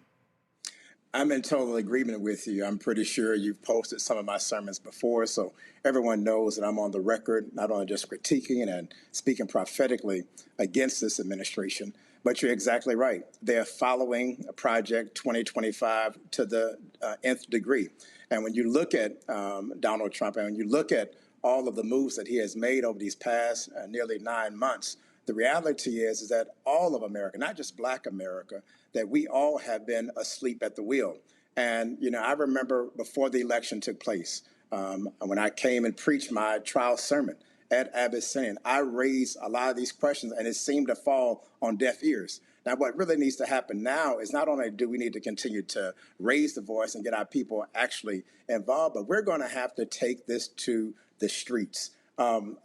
I'm in total agreement with you. I'm pretty sure you've posted some of my sermons before, so everyone knows that I'm on the record, not only just critiquing and speaking prophetically against this administration, but you're exactly right. They're following Project 2025 to the nth degree. And when you look at Donald Trump, and when you look at all of the moves that he has made over these past nearly 9 months, the reality is that all of America, not just Black America, that we all have been asleep at the wheel. And, you know, I remember before the election took place, when I came and preached my trial sermon at Abyssinian, I raised a lot of these questions, and it seemed to fall on deaf ears. Now, what really needs to happen now is not only do we need to continue to raise the voice and get our people actually involved, but we're going to have to take this to the streets.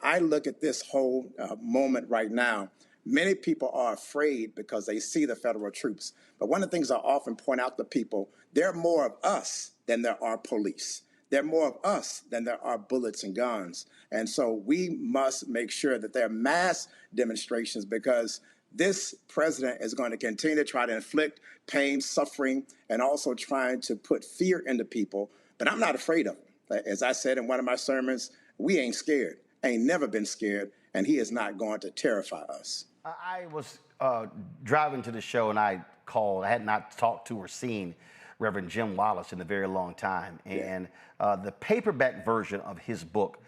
I look at this whole moment right now. Many people are afraid because they see the federal troops. But one of the things I often point out to people, there are more of us than there are police. There are more of us than there are bullets and guns. And so we must make sure that there are mass demonstrations, because this president is going to continue to try to inflict pain, suffering, and also trying to put fear into people. But I'm not afraid of him. As I said in one of my sermons, we ain't scared, ain't never been scared, and he is not going to terrify us. I was driving to the show and I called. I had not talked to or seen Reverend Jim Wallace in a very long time. And the paperback version of his book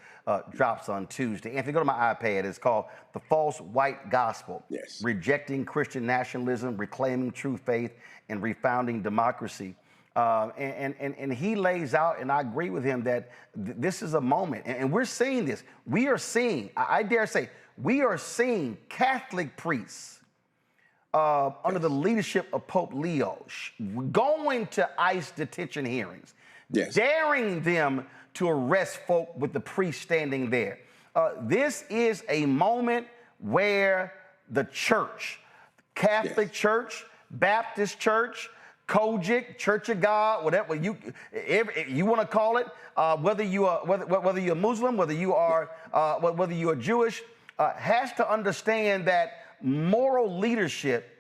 drops on Tuesday. And if you go to my iPad, it's called The False White Gospel. Yes. Rejecting Christian Nationalism, Reclaiming True Faith, and Refounding Democracy. And he lays out, and I agree with him, that this is a moment. And we're seeing this. We are seeing, I dare say, we are seeing Catholic priests under the leadership of Pope Leo going to ICE detention hearings, daring them to arrest folk with the priest standing there. This is a moment where the church, Catholic Church, Baptist Church, Kojic, Church of God, whatever you want to call it, whether you're Muslim, whether you're Jewish, has to understand that moral leadership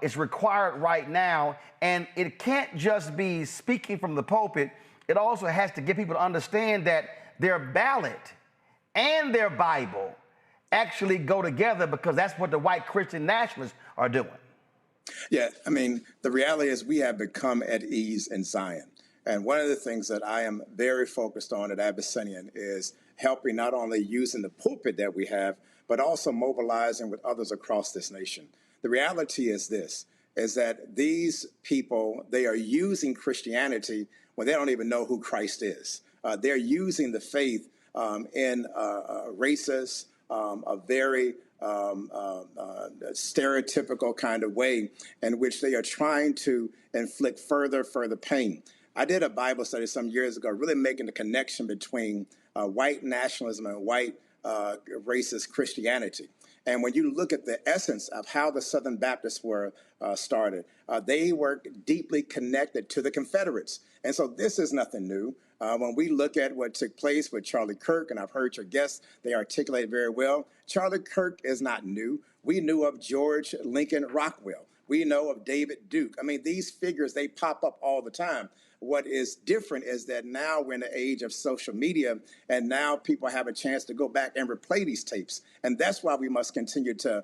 is required right now, and it can't just be speaking from the pulpit. It also has to get people to understand that their ballot and their Bible actually go together, because that's what the white Christian nationalists are doing. Yeah, I mean, the reality is we have become at ease in Zion. And one of the things that I am very focused on at Abyssinian is helping, not only using the pulpit that we have, but also mobilizing with others across this nation. The reality is this, is that these people, they are using Christianity when they don't even know who Christ is. They're using the faith in racist, a very stereotypical kind of way in which they are trying to inflict further pain. I did a Bible study some years ago, really making the connection between white nationalism and white racist Christianity. And when you look at the essence of how the Southern Baptists were started, they were deeply connected to the Confederates. And so this is nothing new. When we look at what took place with Charlie Kirk, and I've heard your guests, they articulate very well, Charlie Kirk is not new. We knew of George Lincoln Rockwell. We know of David Duke. I mean, these figures, they pop up all the time. What is different is that now we're in the age of social media, and now people have a chance to go back and replay these tapes. And that's why we must continue to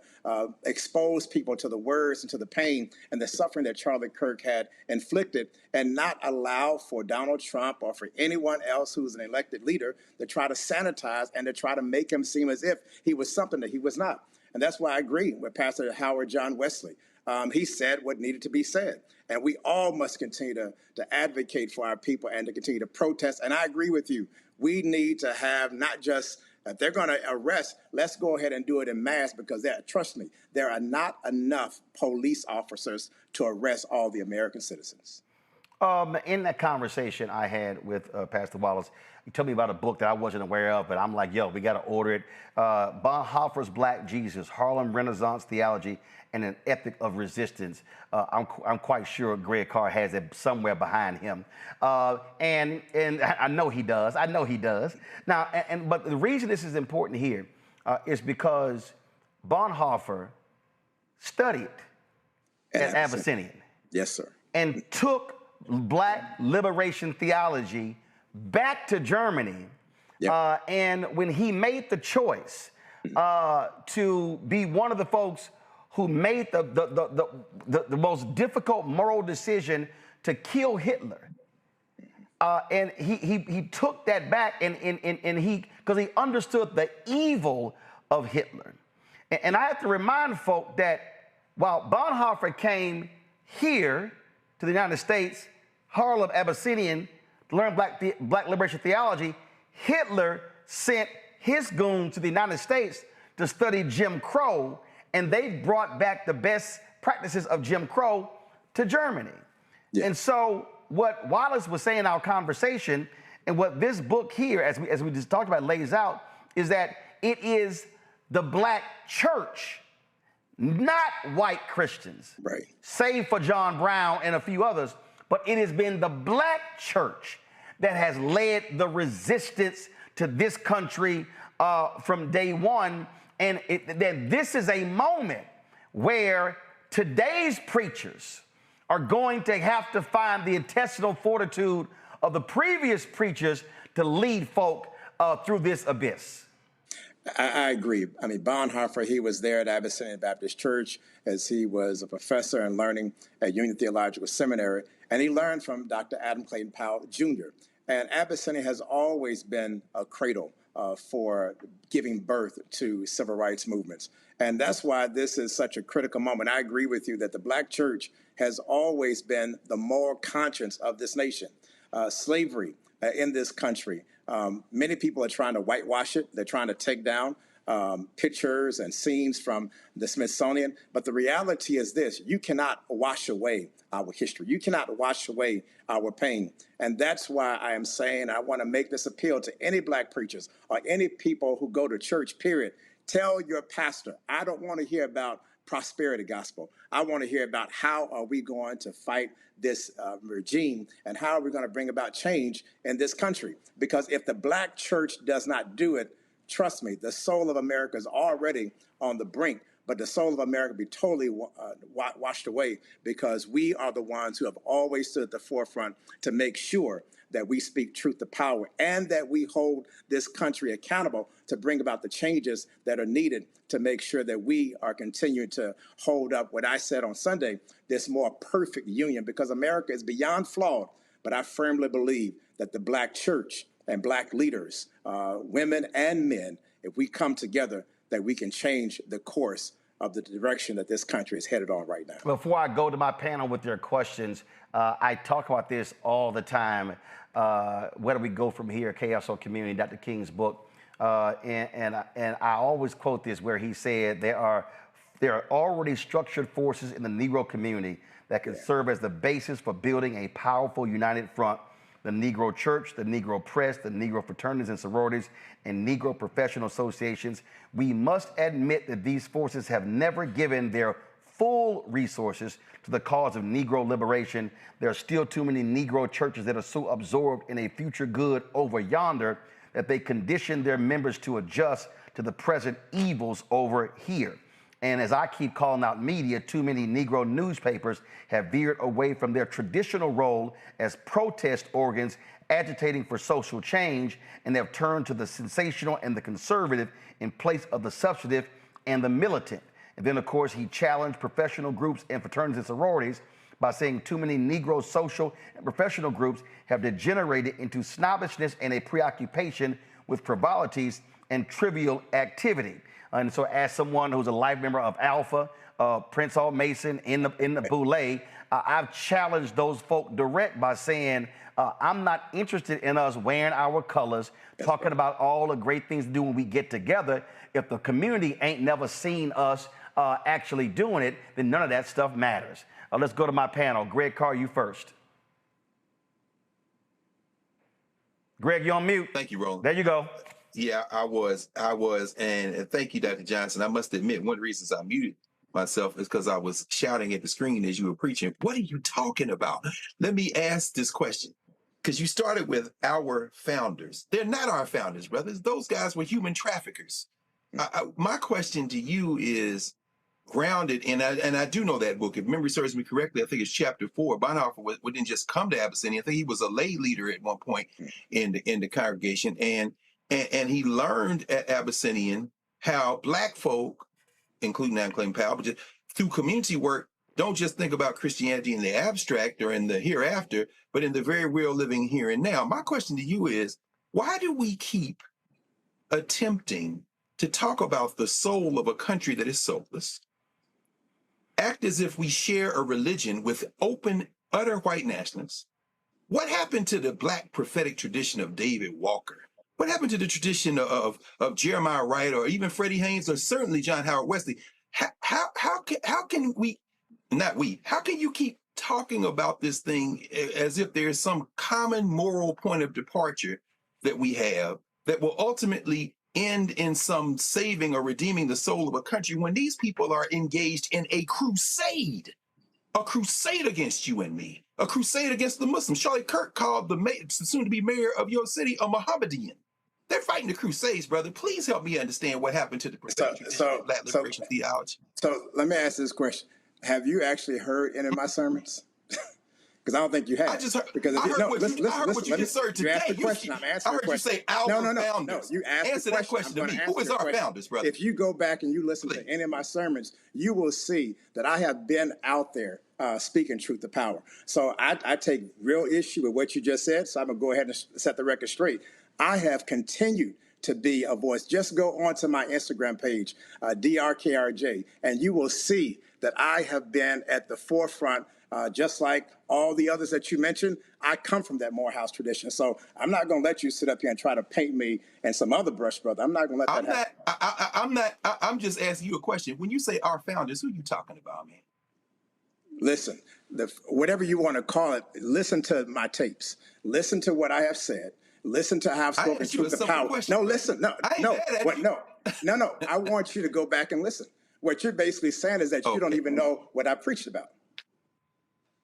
expose people to the words and to the pain and the suffering that Charlie Kirk had inflicted, and not allow for Donald Trump or for anyone else who's an elected leader to try to sanitize and to try to make him seem as if he was something that he was not. And that's why I agree with Pastor Howard John Wesley. He said what needed to be said. And we all must continue to advocate for our people and to continue to protest. And I agree with you. We need to have not just, if they're going to arrest, let's go ahead and do it in mass, because trust me, there are not enough police officers to arrest all the American citizens. In that conversation I had with Pastor Wallace, he told me about a book that I wasn't aware of, but I'm like, yo, we got to order it. Bonhoeffer's Black Jesus, Harlem Renaissance Theology, and an Ethic of Resistance. I'm quite sure Greg Carr has it somewhere behind him. And I know he does. I know he does. Now, but the reason this is important here is because Bonhoeffer studied at Abyssinian. Yes, sir. And took Black liberation theology back to Germany. Yep. And when he made the choice to be one of the folks who made the most difficult moral decision to kill Hitler, and he took that back, and because he understood the evil of Hitler. And I have to remind folk that while Bonhoeffer came here to the United States, Harlem, Abyssinian, to learn Black liberation theology, Hitler sent his goons to the United States to study Jim Crow, and they brought back the best practices of Jim Crow to Germany. Yeah. And so what Wallace was saying in our conversation, and what this book here, as we just talked about, lays out, is that it is the Black church, not white Christians, save for John Brown and a few others, but it has been the Black church that has led the resistance to this country from day one. And that this is a moment where today's preachers are going to have to find the intestinal fortitude of the previous preachers to lead folk through this abyss. I agree. I mean, Bonhoeffer, he was there at Abyssinian Baptist Church as he was a professor and learning at Union Theological Seminary, and he learned from Dr. Adam Clayton Powell, Jr. And Abyssinia has always been a cradle for giving birth to civil rights movements. And that's why this is such a critical moment. I agree with you that the Black church has always been the moral conscience of this nation. Slavery in this country, many people are trying to whitewash it. They're trying to take down pictures and scenes from the Smithsonian. But the reality is this: you cannot wash away our history. You cannot wash away our pain. And that's why I am saying I want to make this appeal to any Black preachers or any people who go to church, period. Tell your pastor, I don't want to hear about prosperity gospel. I want to hear about how are we going to fight this regime and how are we going to bring about change in this country. Because if the Black church does not do it, trust me, the soul of America is already on the brink, but the soul of America be totally washed away, because we are the ones who have always stood at the forefront to make sure that we speak truth to power and that we hold this country accountable to bring about the changes that are needed to make sure that we are continuing to hold up what I said on Sunday, this more perfect union, because America is beyond flawed. But I firmly believe that the Black church and Black leaders, women and men, if we come together, that we can change the course of the direction that this country is headed on right now. Before I go to my panel with their questions, I talk about this all the time. Where do we go from here? Chaos or Community, Dr. King's book. And I always quote this, where he said there are already structured forces in the Negro community that can serve as the basis for building a powerful united front. The Negro Church, the Negro Press, the Negro fraternities and sororities, and Negro professional associations. We must admit that these forces have never given their full resources to the cause of Negro liberation. There are still too many Negro churches that are so absorbed in a future good over yonder that they condition their members to adjust to the present evils over here. And as I keep calling out media, too many Negro newspapers have veered away from their traditional role as protest organs agitating for social change, and have turned to the sensational and the conservative in place of the substantive and the militant. And then, of course, he challenged professional groups and fraternities and sororities by saying too many Negro social and professional groups have degenerated into snobbishness and a preoccupation with frivolities and trivial activity. And so, as someone who's a life member of Alpha, Prince Hall Mason, in the Boule, I've challenged those folk direct by saying, I'm not interested in us wearing our colors, talking about all the great things to do when we get together. If the community ain't never seen us actually doing it, then none of that stuff matters. Let's go to my panel. Greg Carr, you first. Greg, you on mute. Thank you, Roland. There you go. Yeah, I was, and thank you, Dr. Johnson. I must admit, one of the reasons I muted myself is because I was shouting at the screen as you were preaching. What are you talking about? Let me ask this question, because you started with our founders. They're not our founders, brothers. Those guys were human traffickers. My question to you is grounded, and I do know that book. If memory serves me correctly, I think it's chapter 4. Bonhoeffer didn't just come to Abyssinia. I think he was a lay leader at one point in the congregation, and he learned at Abyssinian how Black folk, including Adam Clayton Powell, but just through community work, don't just think about Christianity in the abstract or in the hereafter, but in the very real living here and now. My question to you is, why do we keep attempting to talk about the soul of a country that is soulless, act as if we share a religion with open, utter white nationalists? What happened to the Black prophetic tradition of David Walker? What happened to the tradition of Jeremiah Wright, or even Freddie Haynes, or certainly John Howard Wesley? How can you keep talking about this thing as if there's some common moral point of departure that we have that will ultimately end in some saving or redeeming the soul of a country, when these people are engaged in a crusade a crusade against you and me, a crusade against the Muslims. Charlie Kirk called the soon-to-be mayor of your city a Mohammedan. They're fighting the Crusades, brother. Please help me understand what happened to the prophetic tradition of Black liberation theology. So let me ask this question. Have you actually heard any of my sermons? Because I don't think you have. I just heard, because I heard what you just heard today. You asked the question. I'm answering the question. I heard you say our No. founders. You asked Answer the that question to me. Who is our founders, brother? If you go back and you listen to any of my sermons, you will see that I have been out there speaking truth to power. So I take real issue with what you just said. So I'm going to go ahead and set the record straight. I have continued to be a voice. Just go onto my Instagram page, DRKRJ, and you will see that I have been at the forefront, just like all the others that you mentioned. I come from that Morehouse tradition. So I'm not going to let you sit up here and try to paint me and some other brush, brother. I'm not going to let that happen. I'm just asking you a question. When you say our founders, who are you talking about, man? Listen, whatever you want to call it, listen to my tapes. Listen to what I have said. Listen to how I've spoken truth to power. No, listen. No. I want you to go back and listen. What you're basically saying is that you don't even know what I preached about.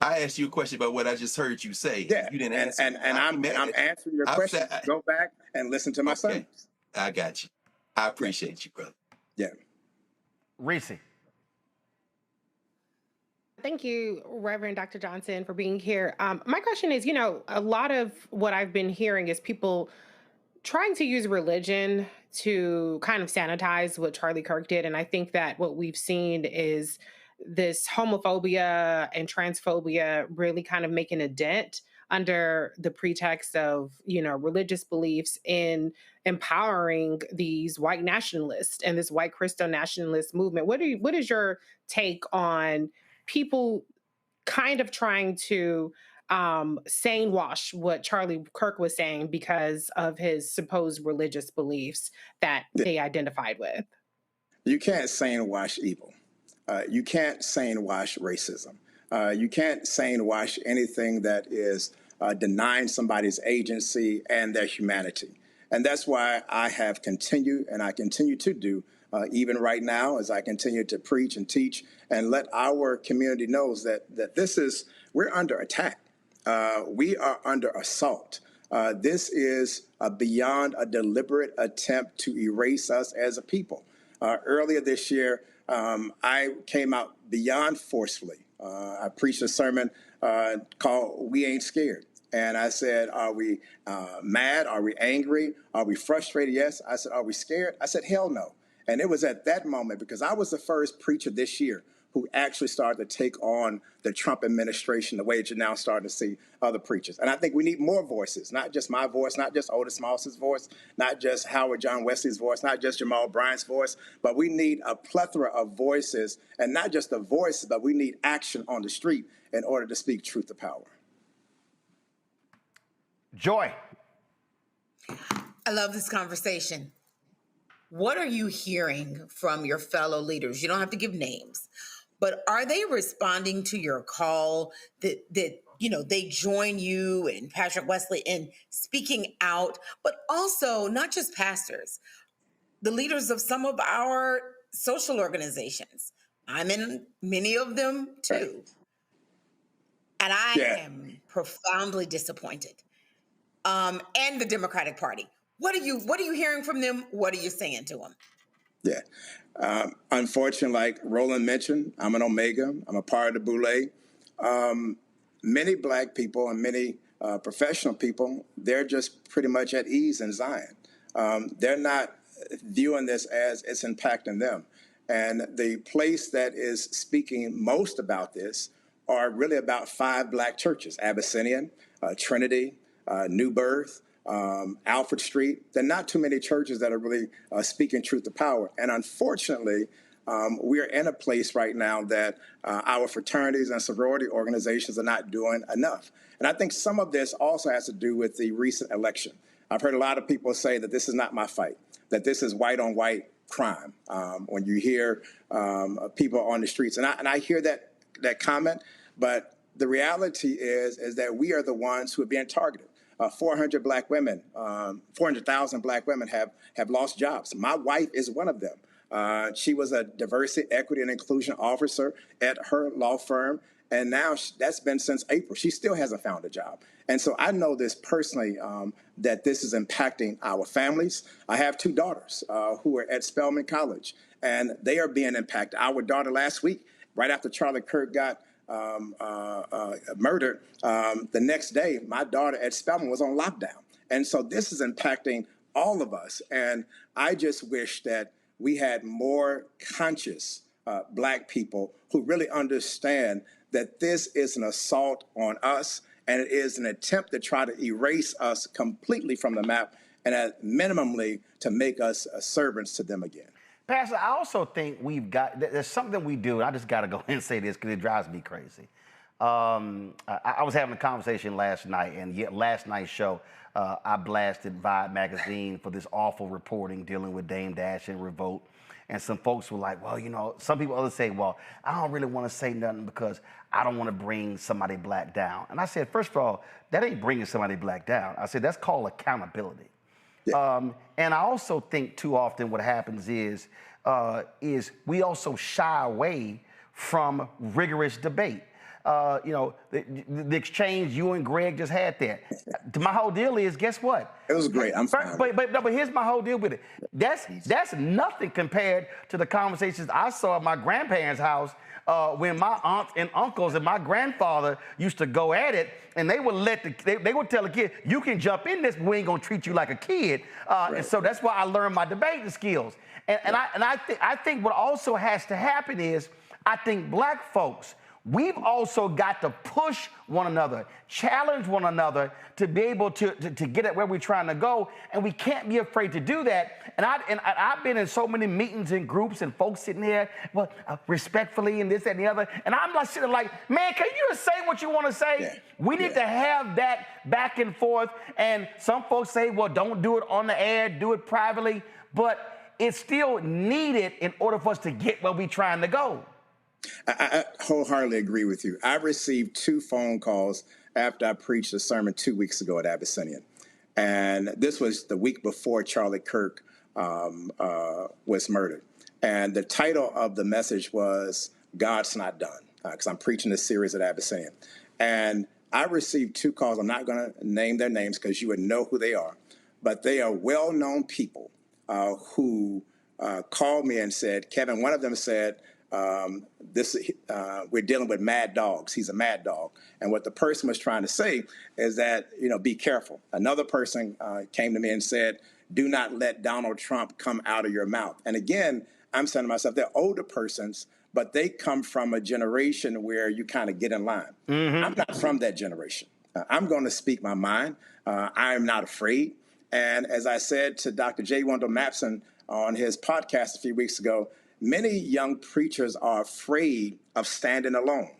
I asked you a question about what I just heard you say. Yeah, you didn't answer. And I'm answering your question. Go back and listen to my sermons. I got you. I appreciate you, brother. Yeah. Reese. Thank you, Reverend Dr. Johnson, for being here. My question is, a lot of what I've been hearing is people trying to use religion to kind of sanitize what Charlie Kirk did. And I think that what we've seen is this homophobia and transphobia really kind of making a dent under the pretext of, religious beliefs in empowering these white nationalists and this white Christo nationalist movement. What is your take on people kind of trying to sane wash what Charlie Kirk was saying because of his supposed religious beliefs that they identified with? You can't sane wash evil. You can't sane wash racism. You can't sane wash anything that is denying somebody's agency and their humanity. And that's why I have continued, and I continue to do, even right now, as I continue to preach and teach and let our community knows that we're under attack. We are under assault. This is beyond a deliberate attempt to erase us as a people. Earlier this year, I came out beyond forcefully. I preached a sermon called We Ain't Scared. And I said, are we mad? Are we angry? Are we frustrated? Yes. I said, are we scared? I said, hell no. And it was at that moment, because I was the first preacher this year who actually started to take on the Trump administration the way that you're now starting to see other preachers. And I think we need more voices, not just my voice, not just Otis Moss's voice, not just Howard John Wesley's voice, not just Jamal Bryant's voice, but we need a plethora of voices, and not just the voices, but we need action on the street in order to speak truth to power. Joy. I love this conversation. What are you hearing from your fellow leaders? You don't have to give names, but are they responding to your call that they join you and Patrick Wesley in speaking out, but also not just pastors, the leaders of some of our social organizations? I'm in many of them too. And I am profoundly disappointed. And the Democratic Party. What are you hearing from them? What are you saying to them? Yeah. Unfortunately, like Roland mentioned, I'm an Omega. I'm a part of the Boule. Many Black people and many professional people, they're just pretty much at ease in Zion. They're not viewing this as it's impacting them. And the place that is speaking most about this are really about 5 Black churches: Abyssinian, Trinity, New Birth, Alfred Street. There are not too many churches that are really speaking truth to power. And unfortunately, we're in a place right now that our fraternities and sorority organizations are not doing enough. And I think some of this also has to do with the recent election. I've heard a lot of people say that this is not my fight, that this is white on white crime. When you hear people on the streets, and I hear that comment, but the reality is that we are the ones who are being targeted. 400,000 Black women have lost jobs. My wife is one of them. She was a diversity, equity, and inclusion officer at her law firm, And now that's been since April. She still hasn't found a job. And so I know this personally, that this is impacting our families. I have 2 daughters who are at Spelman College, and they are being impacted. Our daughter last week, right after Charlie Kirk got murdered, the next day, my daughter at Spelman was on lockdown. And so this is impacting all of us. And I just wish that we had more conscious Black people who really understand that this is an assault on us, and it is an attempt to try to erase us completely from the map, and at minimally to make us servants to them again. Pastor, I also think there's something we do, and I just got to go ahead and say this because it drives me crazy. I was having a conversation last night, and yet last night's show, I blasted Vibe magazine for this awful reporting dealing with Dame Dash and Revolt. And some folks were like, well, you know, some people others say, well, I don't really want to say nothing because I don't want to bring somebody Black down. And I said, first of all, that ain't bringing somebody Black down. I said, that's called accountability. Yeah. And I also think too often what happens is we also shy away from rigorous debate. You know, the exchange you and Greg just had there. My whole deal is, guess what? It was great. I'm fine. But here's my whole deal with it. That's nothing compared to the conversations I saw at my grandparents' house when my aunts and uncles and my grandfather used to go at it, and they would they would tell a kid, you can jump in this, but we ain't gonna treat you like a kid. Right. And so that's why I learned my debating skills. And I think what also has to happen is, I think Black folks, we've also got to push one another, challenge one another to be able to get at where we're trying to go, and we can't be afraid to do that. And I've been in so many meetings and groups and folks sitting here, well, respectfully and this, that, and the other, and I'm like sitting like, man, can you just say what you want to say? Yeah. We need to have that back and forth, and some folks say, well, don't do it on the air, do it privately, but it's still needed in order for us to get where we're trying to go. I wholeheartedly agree with you. I received 2 phone calls after I preached a sermon 2 weeks ago at Abyssinian. And this was the week before Charlie Kirk was murdered. And the title of the message was, God's Not Done, because I'm preaching this series at Abyssinian. And I received 2 calls. I'm not going to name their names because you would know who they are. But they are well-known people who called me and said, Kevin, one of them said, we're dealing with mad dogs. He's a mad dog. And what the person was trying to say is that, you know, be careful. Another person came to me and said, do not let Donald Trump come out of your mouth. And again, I'm saying to myself, they're older persons, but they come from a generation where you kind of get in line. Mm-hmm. I'm not from that generation. I'm going to speak my mind. I am not afraid. And as I said to Dr. J. Wendell Mapson on his podcast a few weeks ago, many young preachers are afraid of standing alone.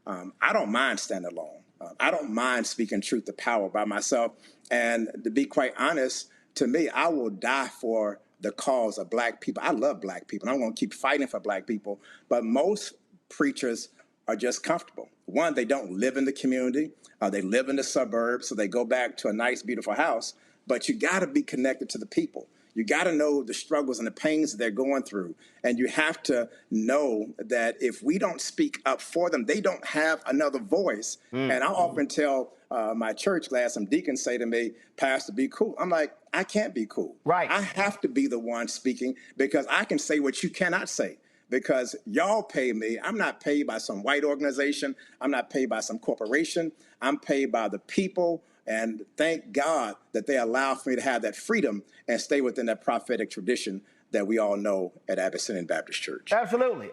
I don't mind standing alone. I don't mind speaking truth to power by myself. And to be quite honest, to me, I will die for the cause of Black people. I love Black people, and I'm going to keep fighting for Black people. But most preachers are just comfortable. One, they don't live in the community. They live in the suburbs, so they go back to a nice, beautiful house. But you got to be connected to the people. You got to know the struggles and the pains that they're going through. And you have to know that if we don't speak up for them, they don't have another voice. Mm. And I often tell my church class, some deacons say to me, Pastor, be cool. I'm like, I can't be cool. Right. I have to be the one speaking because I can say what you cannot say. Because y'all pay me. I'm not paid by some white organization. I'm not paid by some corporation. I'm paid by the people. And thank God that they allow for me to have that freedom and stay within that prophetic tradition that we all know at Abyssinian Baptist Church. Absolutely.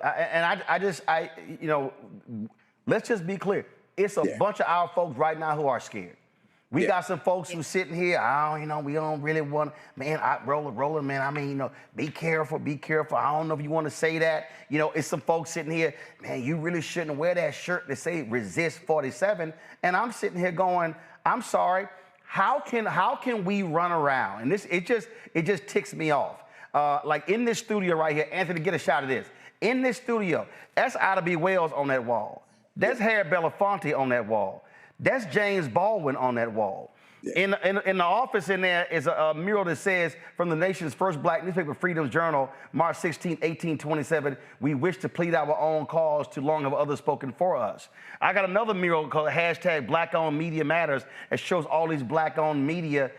You know, let's just be clear. It's a bunch of our folks right now who are scared. We got some folks who sitting here, we don't really want, man, Roland, man, I mean, you know, be careful. I don't know if you want to say that. You know, it's some folks sitting here, man, you really shouldn't wear that shirt that say resist 47. And I'm sitting here going, I'm sorry, how can we run around? And it just ticks me off. Like in this studio right here, Anthony, get a shot of this. In this studio, that's Ida B. Wells on that wall. That's Harry Belafonte on that wall. That's James Baldwin on that wall. In the office in there is a mural that says, from the nation's first black newspaper, Freedom's Journal, March 16, 1827, we wish to plead our own cause, too long have others spoken for us. I got another mural called hashtag Black Owned Media Matters. It shows all these black owned media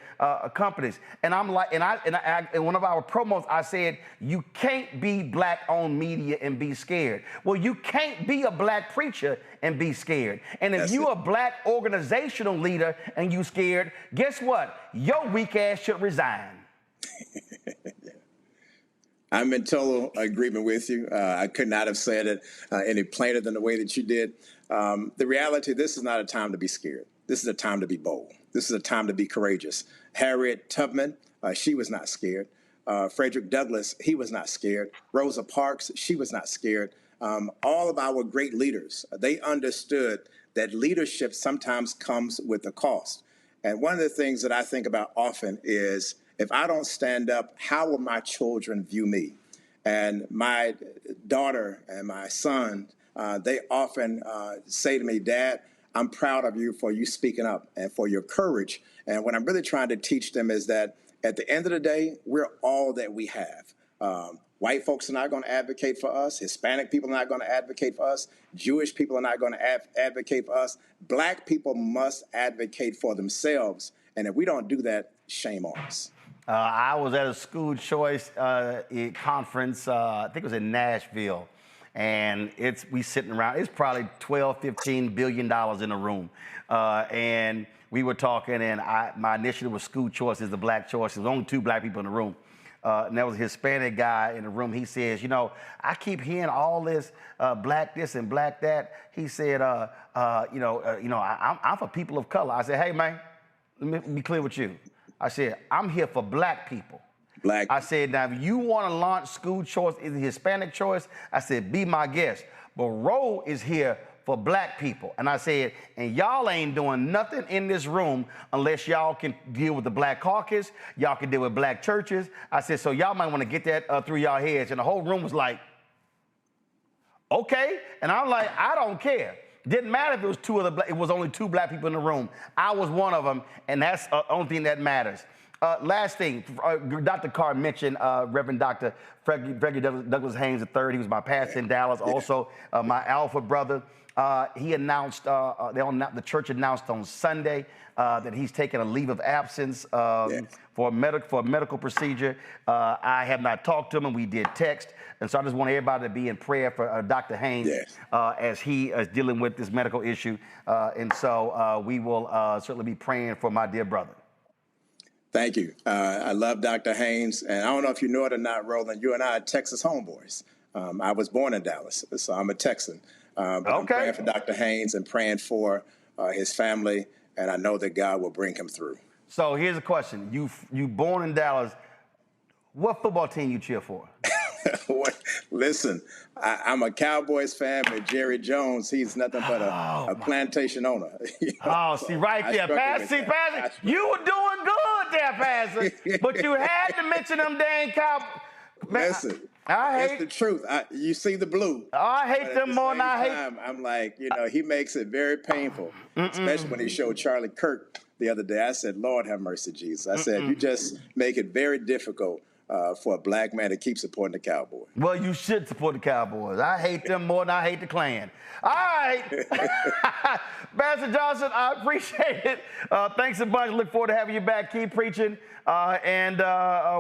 companies. And I'm like, in one of our promos, I said, you can't be black owned media and be scared. Well, you can't be a black preacher and be scared. And if you're a black organizational leader and you scared, guess what? Your weak ass should resign. I'm in total agreement with you. I could not have said it any plainer than the way that you did. The reality, this is not a time to be scared. This is a time to be bold. This is a time to be courageous. Harriet Tubman, she was not scared. Frederick Douglass, he was not scared. Rosa Parks, she was not scared. All of our great leaders, they understood that leadership sometimes comes with a cost. And one of the things that I think about often is, if I don't stand up, how will my children view me? And my daughter and my son, they often say to me, Dad, I'm proud of you for you speaking up and for your courage. And what I'm really trying to teach them is that at the end of the day, we're all that we have. White folks are not going to advocate for us. Hispanic people are not going to advocate for us. Jewish people are not going to advocate for us. Black people must advocate for themselves. And if we don't do that, shame on us. I was at a school choice conference, I think it was in Nashville, and we sitting around, it's probably $12, $15 billion in a room. And we were talking, and my initiative was school choice is the black choice. There was only 2 black people in the room. And there was a Hispanic guy in the room. He says, you know, I keep hearing all this black this and black that. He said, I'm for people of color. I said, hey, man, let me be clear with you. I said, I'm here for black people. I said, now, if you want to launch school choice, is a Hispanic choice? I said, be my guest. But Roe is here for black people. And I said, and y'all ain't doing nothing in this room unless y'all can deal with the black caucus, y'all can deal with black churches. I said, so y'all might want to get that through y'all heads. And the whole room was like, okay. And I'm like, I don't care. Didn't matter if it was it was only 2 black people in the room. I was one of them, and that's the only thing that matters. Last thing, Dr. Carr mentioned Reverend Dr. Frederick Douglass Haynes III. He was my pastor in Dallas, also my alpha brother. He announced, the church announced on Sunday that he's taking a leave of absence for a medical procedure. I have not talked to him, and we did text. And so I just want everybody to be in prayer for Dr. Haynes as he is dealing with this medical issue. And so we will certainly be praying for my dear brother. Thank you. I love Dr. Haynes. And I don't know if you know it or not, Roland, you and I are Texas homeboys. I was born in Dallas, so I'm a Texan. But I'm praying for Dr. Haynes and praying for his family, and I know that God will bring him through. So here's a question. You born in Dallas. What football team you cheer for? Listen, I'm a Cowboys fan, but Jerry Jones, he's nothing but a plantation owner. See, right there. Pastor, you were doing good there, Pastor. But you had to mention them dang Cowboys. Listen, that's the truth. You see the blue. I hate them more than I hate. I'm like, he makes it very painful, especially when he showed Charlie Kirk the other day. I said, Lord have mercy, Jesus. I said, you just make it very difficult for a black man to keep supporting the Cowboys. Well, you should support the Cowboys. I hate them more than I hate the Klan. All right. Pastor Johnson, I appreciate it. Thanks a bunch. Look forward to having you back. Keep preaching, and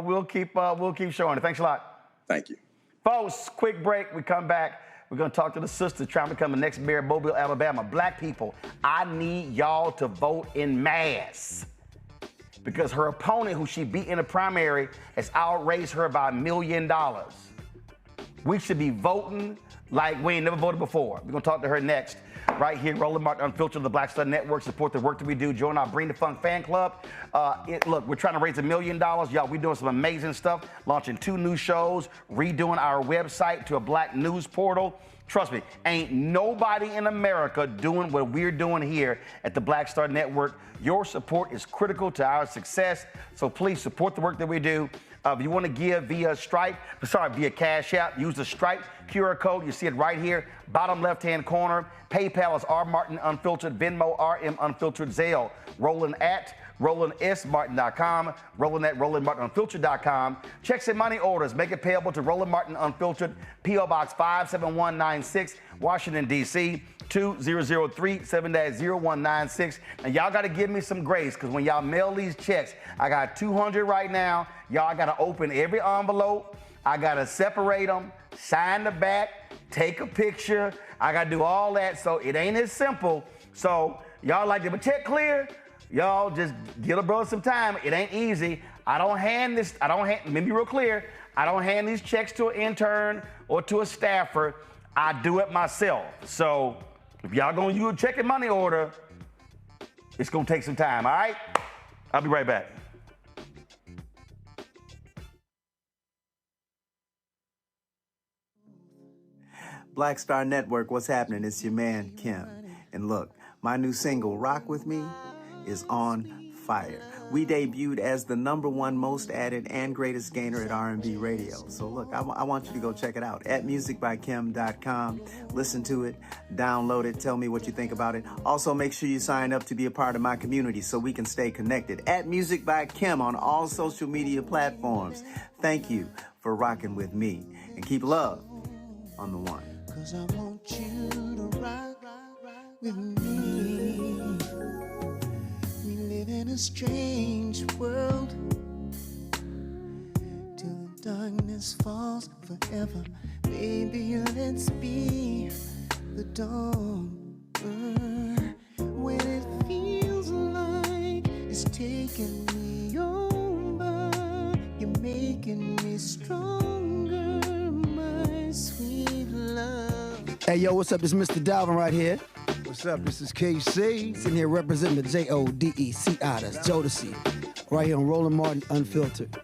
we'll keep showing it. Thanks a lot. Thank you. Folks, quick break. We come back. We're going to talk to the sister trying to become the next mayor of Mobile, Alabama. Black people, I need y'all to vote in mass, because her opponent, who she beat in the primary, has outraised her by $1 million. We should be voting like we ain't never voted before. We're going to talk to her next. Right here, Roland Martin Unfiltered, the Black Star Network. Support the work that we do. Join our Bring the Funk fan club. Look, we're trying to raise $1 million. Y'all, we're doing some amazing stuff. Launching 2 new shows. Redoing our website to a black news portal. Trust me, ain't nobody in America doing what we're doing here at the Black Star Network. Your support is critical to our success, so please support the work that we do. If you want to give via Cash App, use the Stripe QR code. You see it right here, bottom left-hand corner. PayPal is R Martin Unfiltered, Venmo RM Unfiltered, Zelle Roland at RolandSMartin.com, Roland at RolandMartinUnfiltered.com. Checks and money orders, make it payable to Roland Martin Unfiltered, P.O. Box 57196, Washington, D.C., 20037-0196. And y'all got to give me some grace, because when y'all mail these checks, I got 200 right now. Y'all got to open every envelope. I got to separate them, sign the back, take a picture. I got to do all that, so it ain't as simple. So y'all like to check clear? Y'all just give a brother some time. It ain't easy. Let me be real clear. I don't hand these checks to an intern or to a staffer. I do it myself. So if y'all gonna use a check and money order, it's gonna take some time, all right? I'll be right back. Black Star Network, what's happening? It's your man, Kim. And look, my new single, Rock With Me, is on fire. We debuted as the #1 most added and greatest gainer at R&B radio. So look, I want you to go check it out at musicbykim.com. Listen to it, download it, tell me what you think about it. Also, make sure you sign up to be a part of my community so we can stay connected. At Music by Kim on all social media platforms. Thank you for rocking with me. And keep love on the one. 'Cause I want you to rock with me. We live in a strange world till the darkness falls forever. Baby, let's be the dawn. When it feels like it's taking me over, you're making me stronger, my sweet love. Hey, yo, what's up? It's Mr. Dalvin right here. What's up? This is KC. Sitting here representing the JODECI, that's Jodeci, right here on Roland Martin Unfiltered.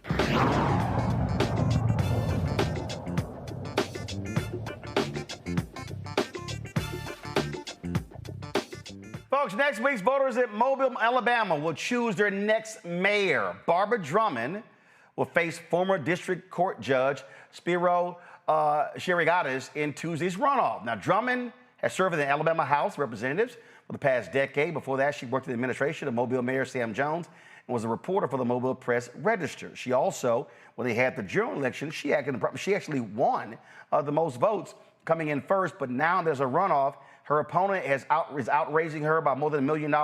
Folks, next week's voters at Mobile, Alabama will choose their next mayor. Barbara Drummond will face former district court judge Spiro Sherigatis in Tuesday's runoff. Now, Drummond has served in the Alabama House of Representatives for the past decade. Before that, she worked in the administration of Mobile Mayor Sam Jones and was a reporter for the Mobile Press Register. She also, when they had the general election, she actually won the most votes, coming in first, but now there's a runoff. Her opponent is outraising her by more than $1 million.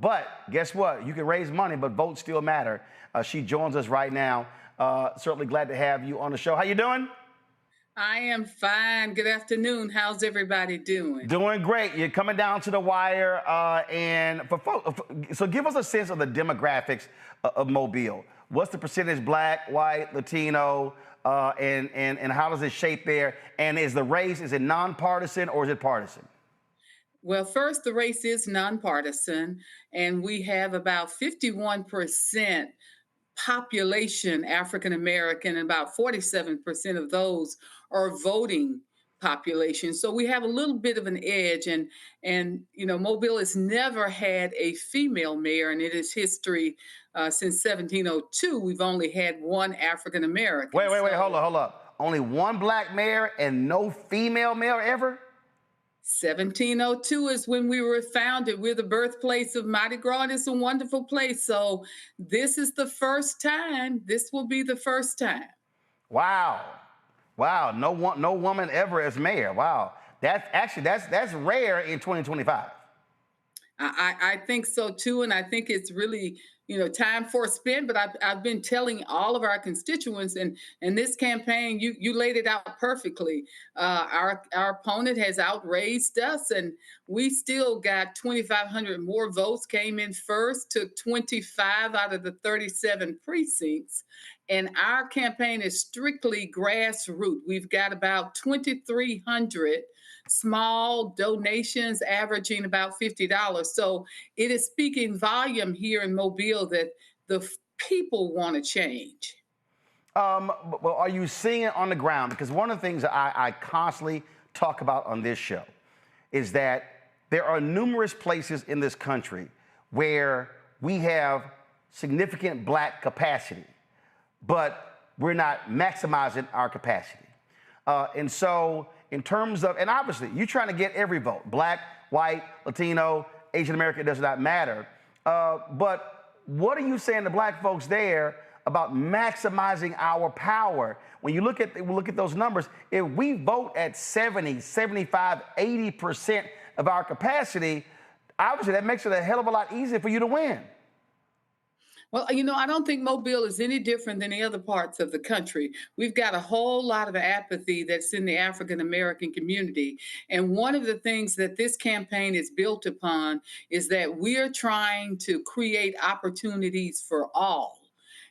But guess what? You can raise money, but votes still matter. She joins us right now. Certainly glad to have you on the show. How you doing? I am fine. Good afternoon. How's everybody doing? Doing great. You're coming down to the wire, so give us a sense of the demographics of Mobile. What's the percentage Black, white, Latino, and how does it shape there? And is the race, is it nonpartisan or is it partisan? Well, first, the race is nonpartisan, and we have about 51% population African American, and about 47% of those are voting population. So we have a little bit of an edge, and you know, Mobile has never had a female mayor, and in its history since 1702, we've only had one African American. Wait, hold up. Only one Black mayor and no female mayor ever? 1702 is when we were founded. We're the birthplace of Mardi Gras, and it's a wonderful place. So this is the first time. This will be the first time. Wow. No woman ever as mayor. Wow. That's rare in 2025. I think so too, and I think it's really, you know, time for a spin. But I've been telling all of our constituents, and this campaign, you laid it out perfectly. Our opponent has outraised us, and we still got 2,500 more votes. Came in first, took 25 out of the 37 precincts, and our campaign is strictly grassroots. We've got about 2,300 small donations averaging about $50. So it is speaking volume here in Mobile that the people want to change. Well, are you seeing it on the ground? Because one of the things that I constantly talk about on this show is that there are numerous places in this country where we have significant Black capacity, but we're not maximizing our capacity. And so in terms of, and obviously you're trying to get every vote, Black, white, Latino, Asian American, it does not matter. But What are you saying to black folks there about maximizing our power? When you look at those numbers, if we vote at 70, 75, 80% of our capacity, obviously that makes it a hell of a lot easier for you to win. Well, I don't think Mobile is any different than the other parts of the country. We've got a whole lot of apathy that's in the African American community. And one of the things that this campaign is built upon is that we're trying to create opportunities for all,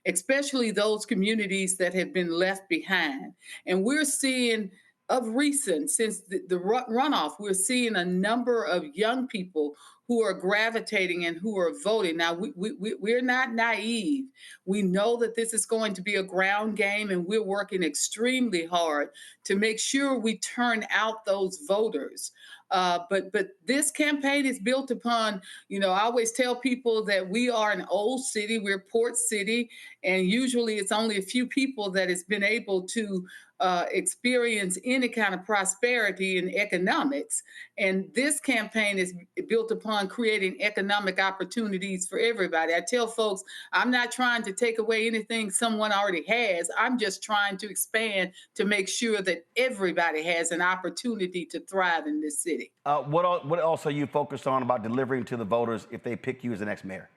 especially those communities that have been left behind. And we're seeing, of recent, since the runoff, we're seeing a number of young people who are gravitating and who are voting. Now, we're not naive. We know that this is going to be a ground game, and we're working extremely hard to make sure we turn out those voters. But this campaign is built upon, I always tell people that we are an old city, we're Port City, and usually it's only a few people that has been able to experience any kind of prosperity in economics. And this campaign is built upon creating economic opportunities for everybody. I tell folks, I'm not trying to take away anything someone already has. I'm just trying to expand to make sure that everybody has an opportunity to thrive in this city. What else are you focused on about delivering to the voters if they pick you as the next mayor?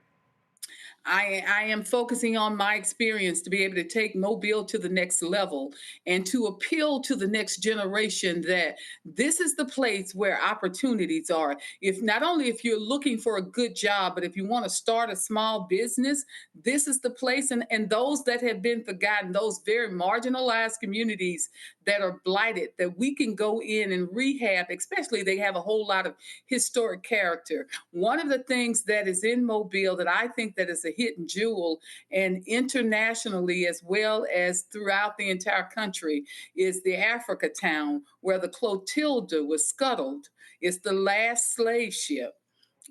I am focusing on my experience to be able to take Mobile to the next level and to appeal to the next generation that this is the place where opportunities are. If not only if you're looking for a good job, but if you want to start a small business, this is the place. And those that have been forgotten, those very marginalized communities that are blighted, that we can go in and rehab, especially they have a whole lot of historic character. One of the things that is in Mobile that I think that is a hidden jewel, and internationally as well as throughout the entire country, is the Africa town where the Clotilda was scuttled. It's the last slave ship.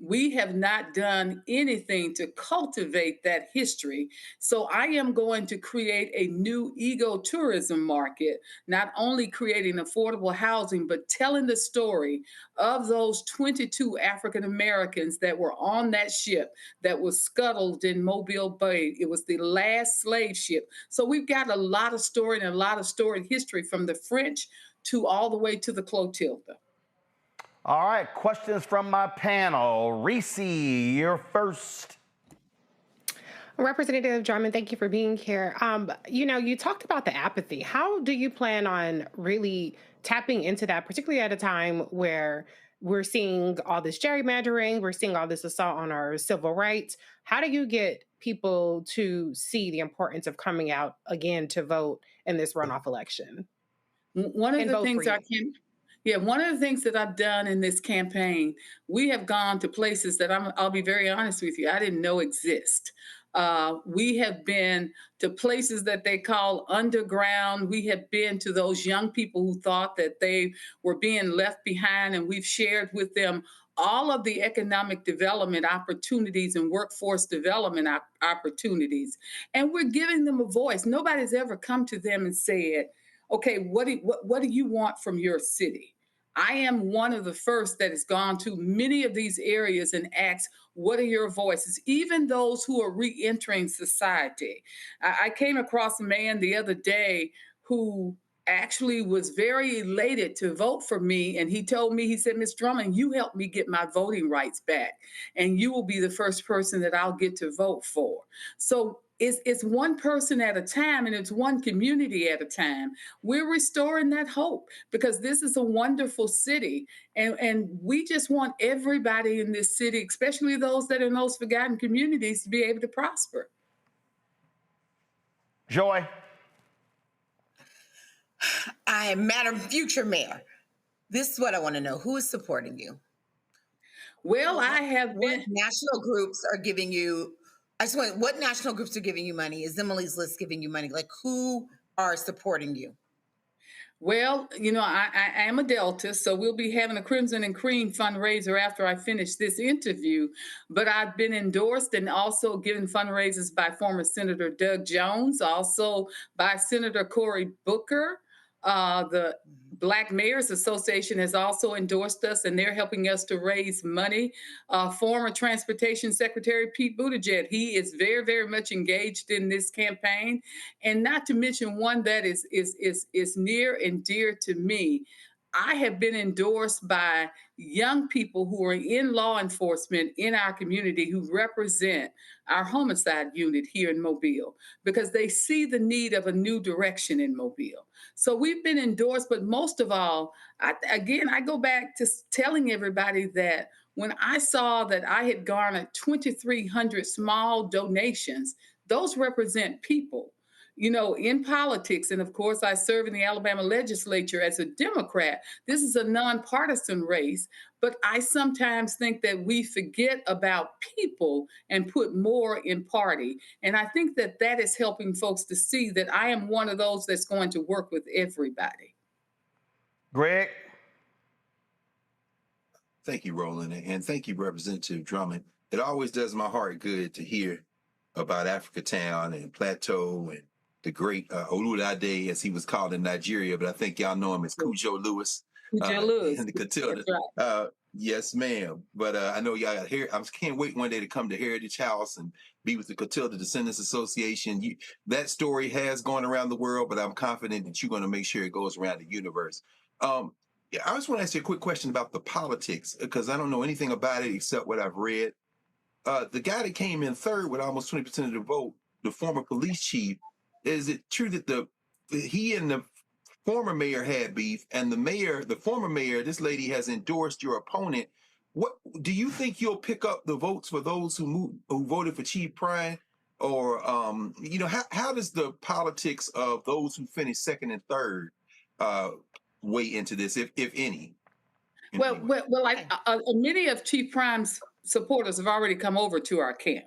We have not done anything to cultivate that history. So I am going to create a new ecotourism market, not only creating affordable housing, but telling the story of those 22 African Americans that were on that ship that was scuttled in Mobile Bay. It was the last slave ship. So we've got a lot of story and a lot of storied history from the French to all the way to the Clotilda. All right, questions from my panel. Reese, you're first. Representative Drummond, thank you for being here. You talked about the apathy. How do you plan on really tapping into that, particularly at a time where we're seeing all this gerrymandering, we're seeing all this assault on our civil rights? How do you get people to see the importance of coming out again to vote in this runoff election? One of the things that I've done in this campaign, we have gone to places that I'll be very honest with you, I didn't know exist. We have been to places that they call underground. We have been to those young people who thought that they were being left behind, and we've shared with them all of the economic development opportunities and workforce development opportunities. And we're giving them a voice. Nobody's ever come to them and said, okay, what do you want from your city? I am one of the first that has gone to many of these areas and asked, what are your voices? Even those who are re-entering society. I came across a man the other day who actually was very elated to vote for me. And he told me, he said, Ms. Drummond, you helped me get my voting rights back. And you will be the first person that I'll get to vote for. So it's one person at a time, and it's one community at a time. We're restoring that hope because this is a wonderful city. And we just want everybody in this city, especially those that are in those forgotten communities, to be able to prosper. Joy. I am Madam Future Mayor. This is what I want to know. Who is supporting you? Well, I have been. What national groups are giving you? What national groups are giving you money? Is Emily's List giving you money? Like, who are supporting you? Well, I am a Delta, so we'll be having a Crimson and Cream fundraiser after I finish this interview. But I've been endorsed and also given fundraisers by former Senator Doug Jones, also by Senator Cory Booker. The Black Mayors Association has also endorsed us, and they're helping us to raise money. Former Transportation Secretary Pete Buttigieg, he is very, very much engaged in this campaign, and not to mention one that is near and dear to me. I have been endorsed by young people who are in law enforcement in our community who represent our homicide unit here in Mobile because they see the need of a new direction in Mobile. So we've been endorsed, but most of all, I go back to telling everybody that when I saw that I had garnered 2,300 small donations, those represent people. You know, in politics, and of course, I serve in the Alabama legislature as a Democrat. This is a nonpartisan race, but I sometimes think that we forget about people and put more in party. And I think that that is helping folks to see that I am one of those that's going to work with everybody. Greg? Thank you, Roland, and thank you, Representative Drummond. It always does my heart good to hear about Africa Town and Plateau and the great Oludade, as he was called in Nigeria, but I think y'all know him as Cujo Lewis. Cujo Lewis. And the Catilda. Right. Yes, ma'am. But I know y'all got here. I can't wait one day to come to Heritage House and be with the Catilda Descendants Association. That story has gone around the world, but I'm confident that you're going to make sure it goes around the universe. I just want to ask you a quick question about the politics, because I don't know anything about it except what I've read. The guy that came in third with almost 20% of the vote, the former police chief, is it true that he and the former mayor had beef, and the former mayor, this lady has endorsed your opponent? What do you think you'll pick up the votes for those who voted for Chief Prine? Or how does the politics of those who finished second and third weigh into this, if any? Well, many of Chief Prime's supporters have already come over to our camp.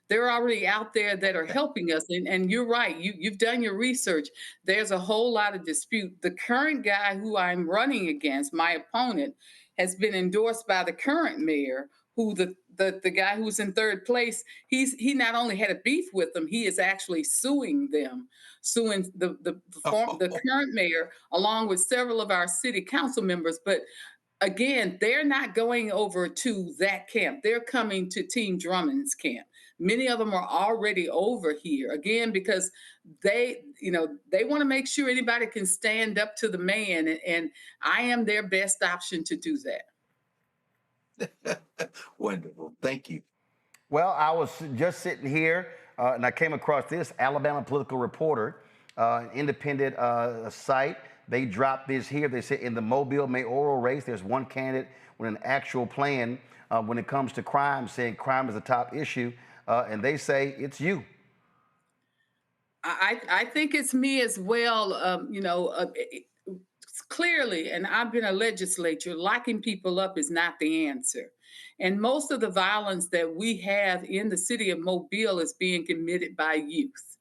They're already out there that are helping us. And you're right. You've done your research. There's a whole lot of dispute. The current guy who I'm running against, my opponent, has been endorsed by the current mayor, who the guy who's in third place, he not only had a beef with them, he is actually suing them, suing the current mayor, along with several of our city council members. But again, they're not going over to that camp. They're coming to Team Drummond's camp. Many of them are already over here, again, because they want to make sure anybody can stand up to the man, and I am their best option to do that. Wonderful. Thank you. Well, I was just sitting here, and I came across this Alabama Political Reporter, an independent site. They dropped this here. They said in the Mobile mayoral race, there's one candidate with an actual plan when it comes to crime, saying crime is a top issue. And they say it's you. I think it's me as well. Clearly, and I've been a legislator, locking people up is not the answer. And most of the violence that we have in the city of Mobile is being committed by youth.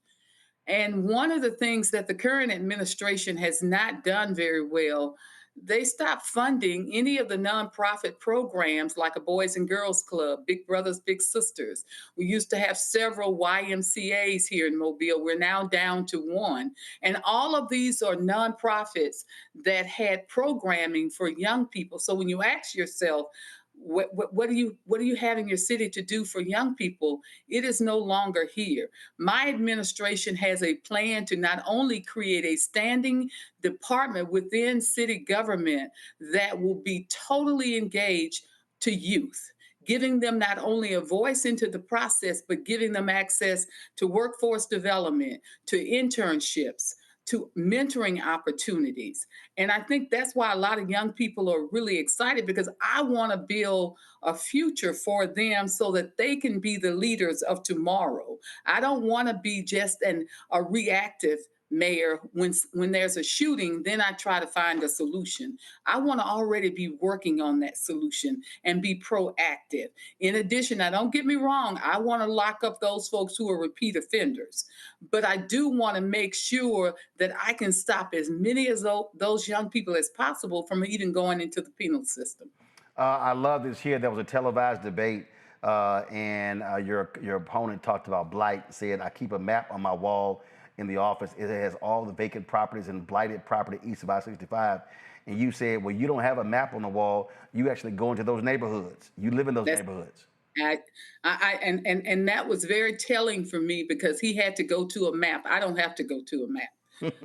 And one of the things that the current administration has not done very well, they stopped funding any of the nonprofit programs like a Boys and Girls Club, Big Brothers, Big Sisters. We used to have several YMCAs here in Mobile. We're now down to one. And all of these are nonprofits that had programming for young people. So when you ask yourself, what do you have in your city to do for young people? It is no longer here. My administration has a plan to not only create a standing department within city government that will be totally engaged to youth, giving them not only a voice into the process, but giving them access to workforce development, to internships, to mentoring opportunities. And I think that's why a lot of young people are really excited, because I want to build a future for them so that they can be the leaders of tomorrow. I don't want to be just a reactive mayor. When there's a shooting, then I try to find a solution. I want to already be working on that solution and be proactive. In addition, now don't get me wrong, I want to lock up those folks who are repeat offenders, but I do want to make sure that I can stop as many of those young people as possible from even going into the penal system. I love this here. There was a televised debate, and your opponent talked about blight, said, I keep a map on my wall in the office. It has all the vacant properties and blighted property east of I-65. And you said, well, you don't have a map on the wall. You actually go into those neighborhoods. You live in those neighborhoods. And that was very telling for me because he had to go to a map. I don't have to go to a map.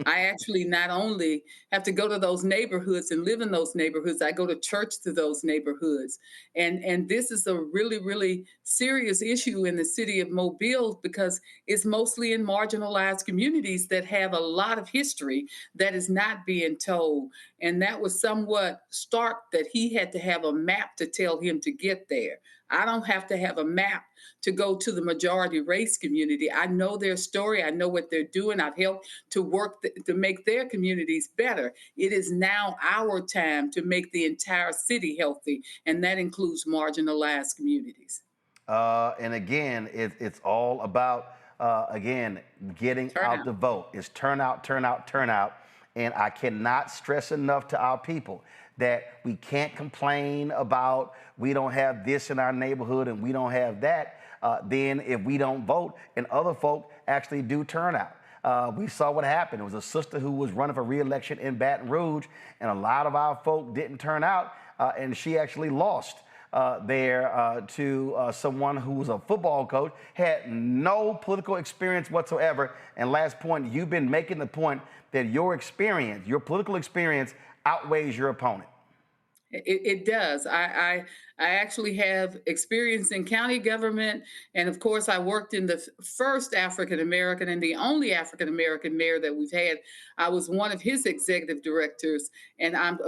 I actually not only have to go to those neighborhoods and live in those neighborhoods, I go to church to those neighborhoods. And this is a really, really serious issue in the city of Mobile because it's mostly in marginalized communities that have a lot of history that is not being told. And that was somewhat stark that he had to have a map to tell him to get there. I don't have to have a map to go to the majority race community. I know their story. I know what they're doing. I've helped to work to make their communities better. It is now our time to make the entire city healthy, and that includes marginalized communities. And again, it's all about, again, getting out the vote. It's turnout, turnout, turnout. And I cannot stress enough to our people that we can't complain about we don't have this in our neighborhood and we don't have that. Then if we don't vote and other folk actually do turn out. We saw what happened. It was a sister who was running for re-election in Baton Rouge, and a lot of our folk didn't turn out, and she actually lost there to someone who was a football coach, had no political experience whatsoever. And last point, you've been making the point that your experience, your political experience, outweighs your opponent. It does. I actually have experience in county government. And of course, I worked in the first African-American and the only African-American mayor that we've had. I was one of his executive directors. And I'm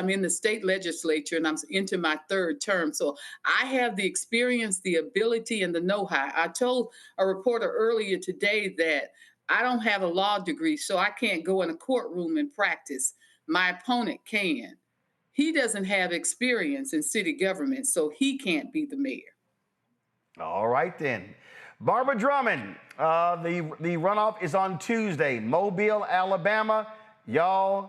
in the state legislature and I'm into my third term. So I have the experience, the ability, and the know-how. I told a reporter earlier today that I don't have a law degree, so I can't go in a courtroom and practice. My opponent can. He doesn't have experience in city government, so he can't be the mayor. All right, then. Barbara Drummond, the runoff is on Tuesday. Mobile, Alabama. Y'all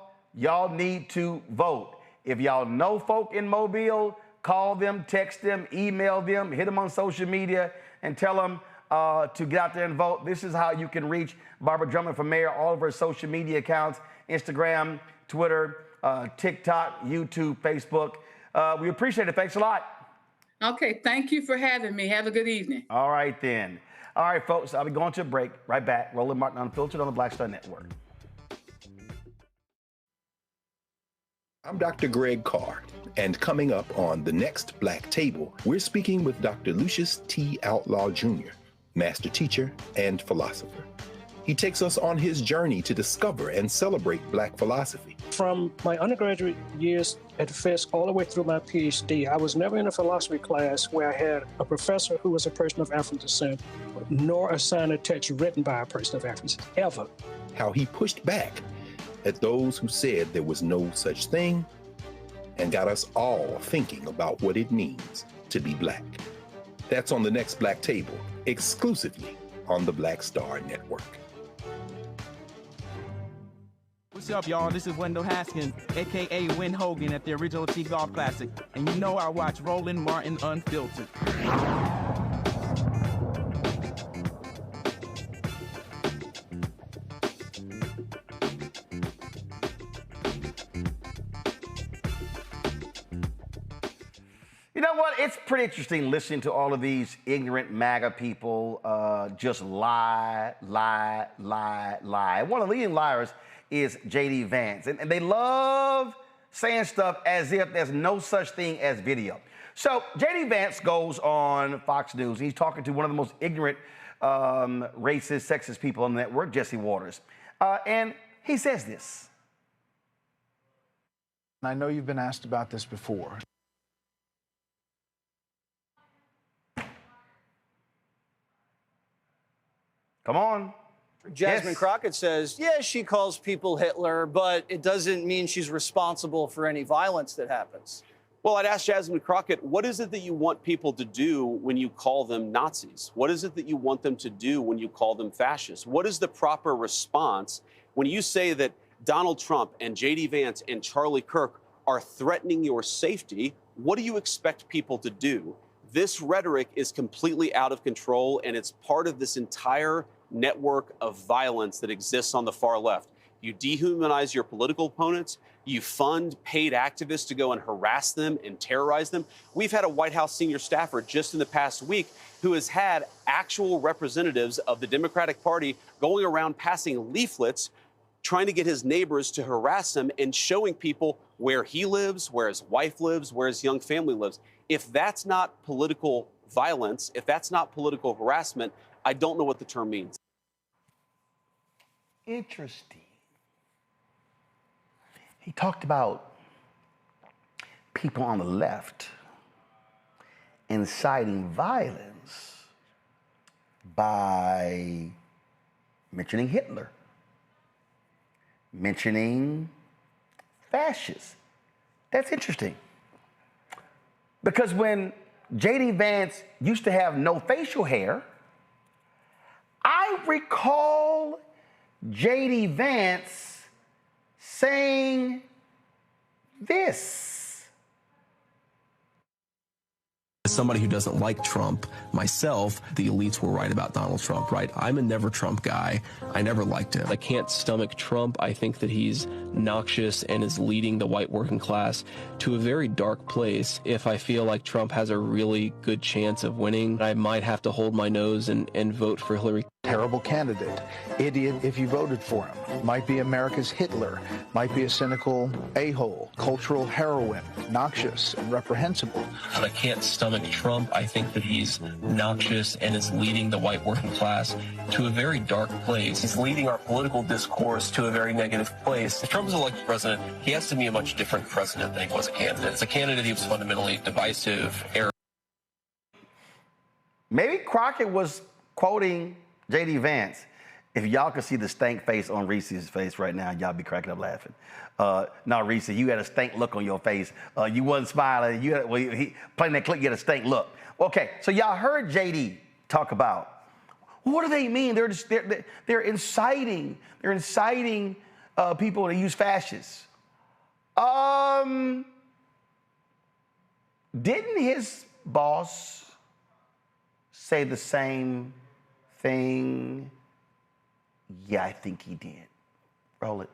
need to vote. If y'all know folk in Mobile, call them, text them, email them, hit them on social media, and tell them to get out there and vote. This is how you can reach Barbara Drummond for mayor. All of her social media accounts, Instagram, Twitter, TikTok, YouTube, Facebook. We appreciate it. Thanks a lot. Okay, thank you for having me. Have a good evening. All right, then. All right, folks, I'll be going to a break. Right back. Roland Martin Unfiltered on the Black Star Network. I'm Dr. Greg Carr, and coming up on The Next Black Table, we're speaking with Dr. Lucius T. Outlaw Jr., master teacher and philosopher. He takes us on his journey to discover and celebrate Black philosophy. From my undergraduate years at Fisk all the way through my PhD, I was never in a philosophy class where I had a professor who was a person of African descent, nor a sign of text written by a person of African descent, ever. How he pushed back at those who said there was no such thing and got us all thinking about what it means to be Black. That's on The Next Black Table, exclusively on the Black Star Network. What's up, y'all? This is Wendell Haskins, a.k.a. Win Hogan at the Original T Golf Classic. And you know I watch Roland Martin Unfiltered. You know what? It's pretty interesting listening to all of these ignorant MAGA people just lie. One of the leading liars is J.D. Vance. And they love saying stuff as if there's no such thing as video. So J.D. Vance goes on Fox News. He's talking to one of the most ignorant, racist, sexist people on the network, Jesse Waters. And he says this. I know you've been asked about this before. Come on. Jasmine Crockett says, yeah, she calls people Hitler, but it doesn't mean she's responsible for any violence that happens. Well, I'd ask Jasmine Crockett, what is it that you want people to do when you call them Nazis? What is it that you want them to do when you call them fascists? What is the proper response when you say that Donald Trump and J.D. Vance and Charlie Kirk are threatening your safety? What do you expect people to do? This rhetoric is completely out of control, and it's part of this entire network of violence that exists on the far left. You dehumanize your political opponents. You fund paid activists to go and harass them and terrorize them. We've had a White House senior staffer just in the past week who has had actual representatives of the Democratic Party going around passing leaflets trying to get his neighbors to harass him and showing people where he lives, where his wife lives, where his young family lives. If that's not political violence, if that's not political harassment, I don't know what the term means. Interesting. He talked about people on the left inciting violence by mentioning Hitler, mentioning fascists. That's interesting. Because when J.D. Vance used to have no facial hair, I recall J.D. Vance saying this. As somebody who doesn't like Trump, myself, the elites were right about Donald Trump, right? I'm a never Trump guy. I never liked him. I can't stomach Trump. I think that he's noxious and is leading the white working class to a very dark place. If I feel like Trump has a really good chance of winning, I might have to hold my nose and vote for Hillary. Terrible candidate. Idiot if you voted for him. Might be America's Hitler. Might be a cynical a-hole. Cultural heroine. Noxious and reprehensible. And I can't stomach Trump. I think that he's noxious and is leading the white working class to a very dark place. He's leading our political discourse to a very negative place. If Trump is elected president, he has to be a much different president than he was a candidate. As a candidate, he was fundamentally divisive, arrogant. Maybe Crockett was quoting J.D. Vance. If y'all could see the stank face on Reese's face right now, y'all be cracking up laughing. No, Reese, you had a stank look on your face. You wasn't smiling. You had, he playing that clip, you had a stank look. Okay, so y'all heard J.D. talk about, what do they mean? They're inciting people to use fascists. Didn't his boss say the same thing? Yeah, I think he did. Roll it.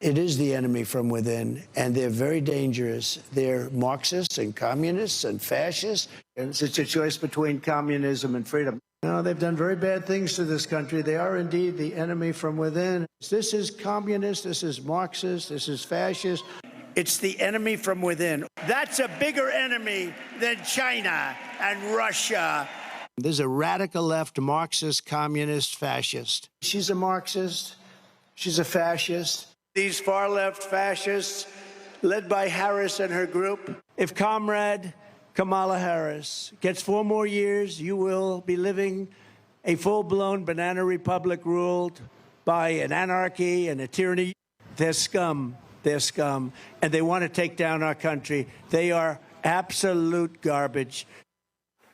It is the enemy from within, and they're very dangerous. They're Marxists and communists and fascists. And it's a choice between communism and freedom. No, they've done very bad things to this country. They are indeed the enemy from within. This is communist, this is Marxist, this is fascist. It's the enemy from within. That's a bigger enemy than China and Russia. There's a radical left Marxist, communist, fascist. She's a Marxist. She's a fascist. These far left fascists, led by Harris and her group. If Comrade Kamala Harris gets 4 more years, you will be living a full-blown banana republic ruled by an anarchy and a tyranny. They're scum. They're scum. And they want to take down our country. They are absolute garbage.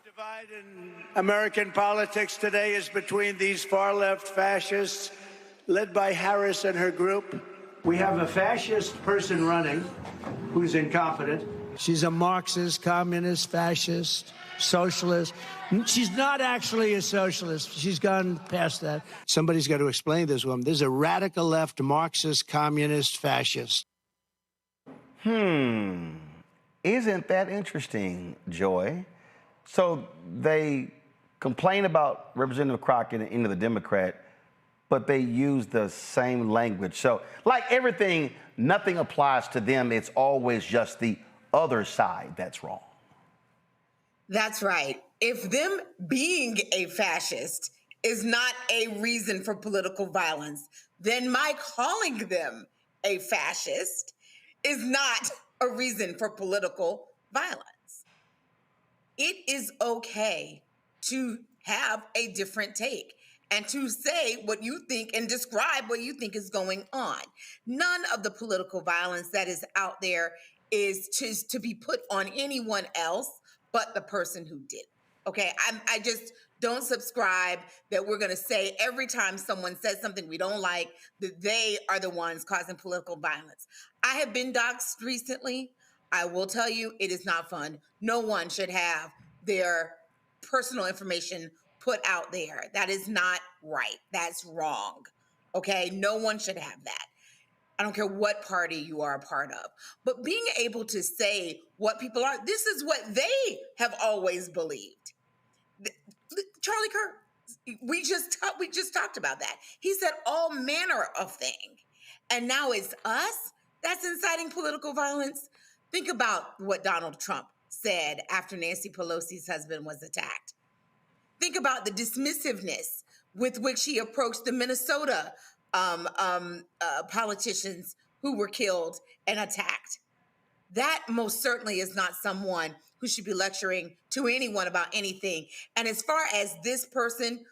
The divide in American politics today is between these far-left fascists, led by Harris and her group. We have a fascist person running who's incompetent. She's a Marxist, communist, fascist, socialist. She's not actually a socialist. She's gone past that. Somebody's got to explain this woman. There's a radical left Marxist, communist, fascist. Isn't that interesting, Joy? So they complain about Representative Crockett and the Democrat, but they use the same language. So like everything, nothing applies to them. It's always just the other side that's wrong. That's right. If them being a fascist is not a reason for political violence, then my calling them a fascist is not a reason for political violence. It is okay to have a different take and to say what you think and describe what you think is going on. None of the political violence that is out there is to be put on anyone else but the person who did. Okay, I just don't subscribe that we're gonna say every time someone says something we don't like, that they are the ones causing political violence. I have been doxxed recently. I will tell you, it is not fun. No one should have their personal information put out there. That is not right. That's wrong. Okay? No one should have that. I don't care what party you are a part of. But being able to say what people are, this is what they have always believed. Charlie Kirk, we just talked about that. He said all manner of things. And now it's us that's inciting political violence. Think about what Donald Trump said after Nancy Pelosi's husband was attacked. Think about the dismissiveness with which he approached the Minnesota politicians who were killed and attacked. That most certainly is not someone who should be lecturing to anyone about anything. And as far as this person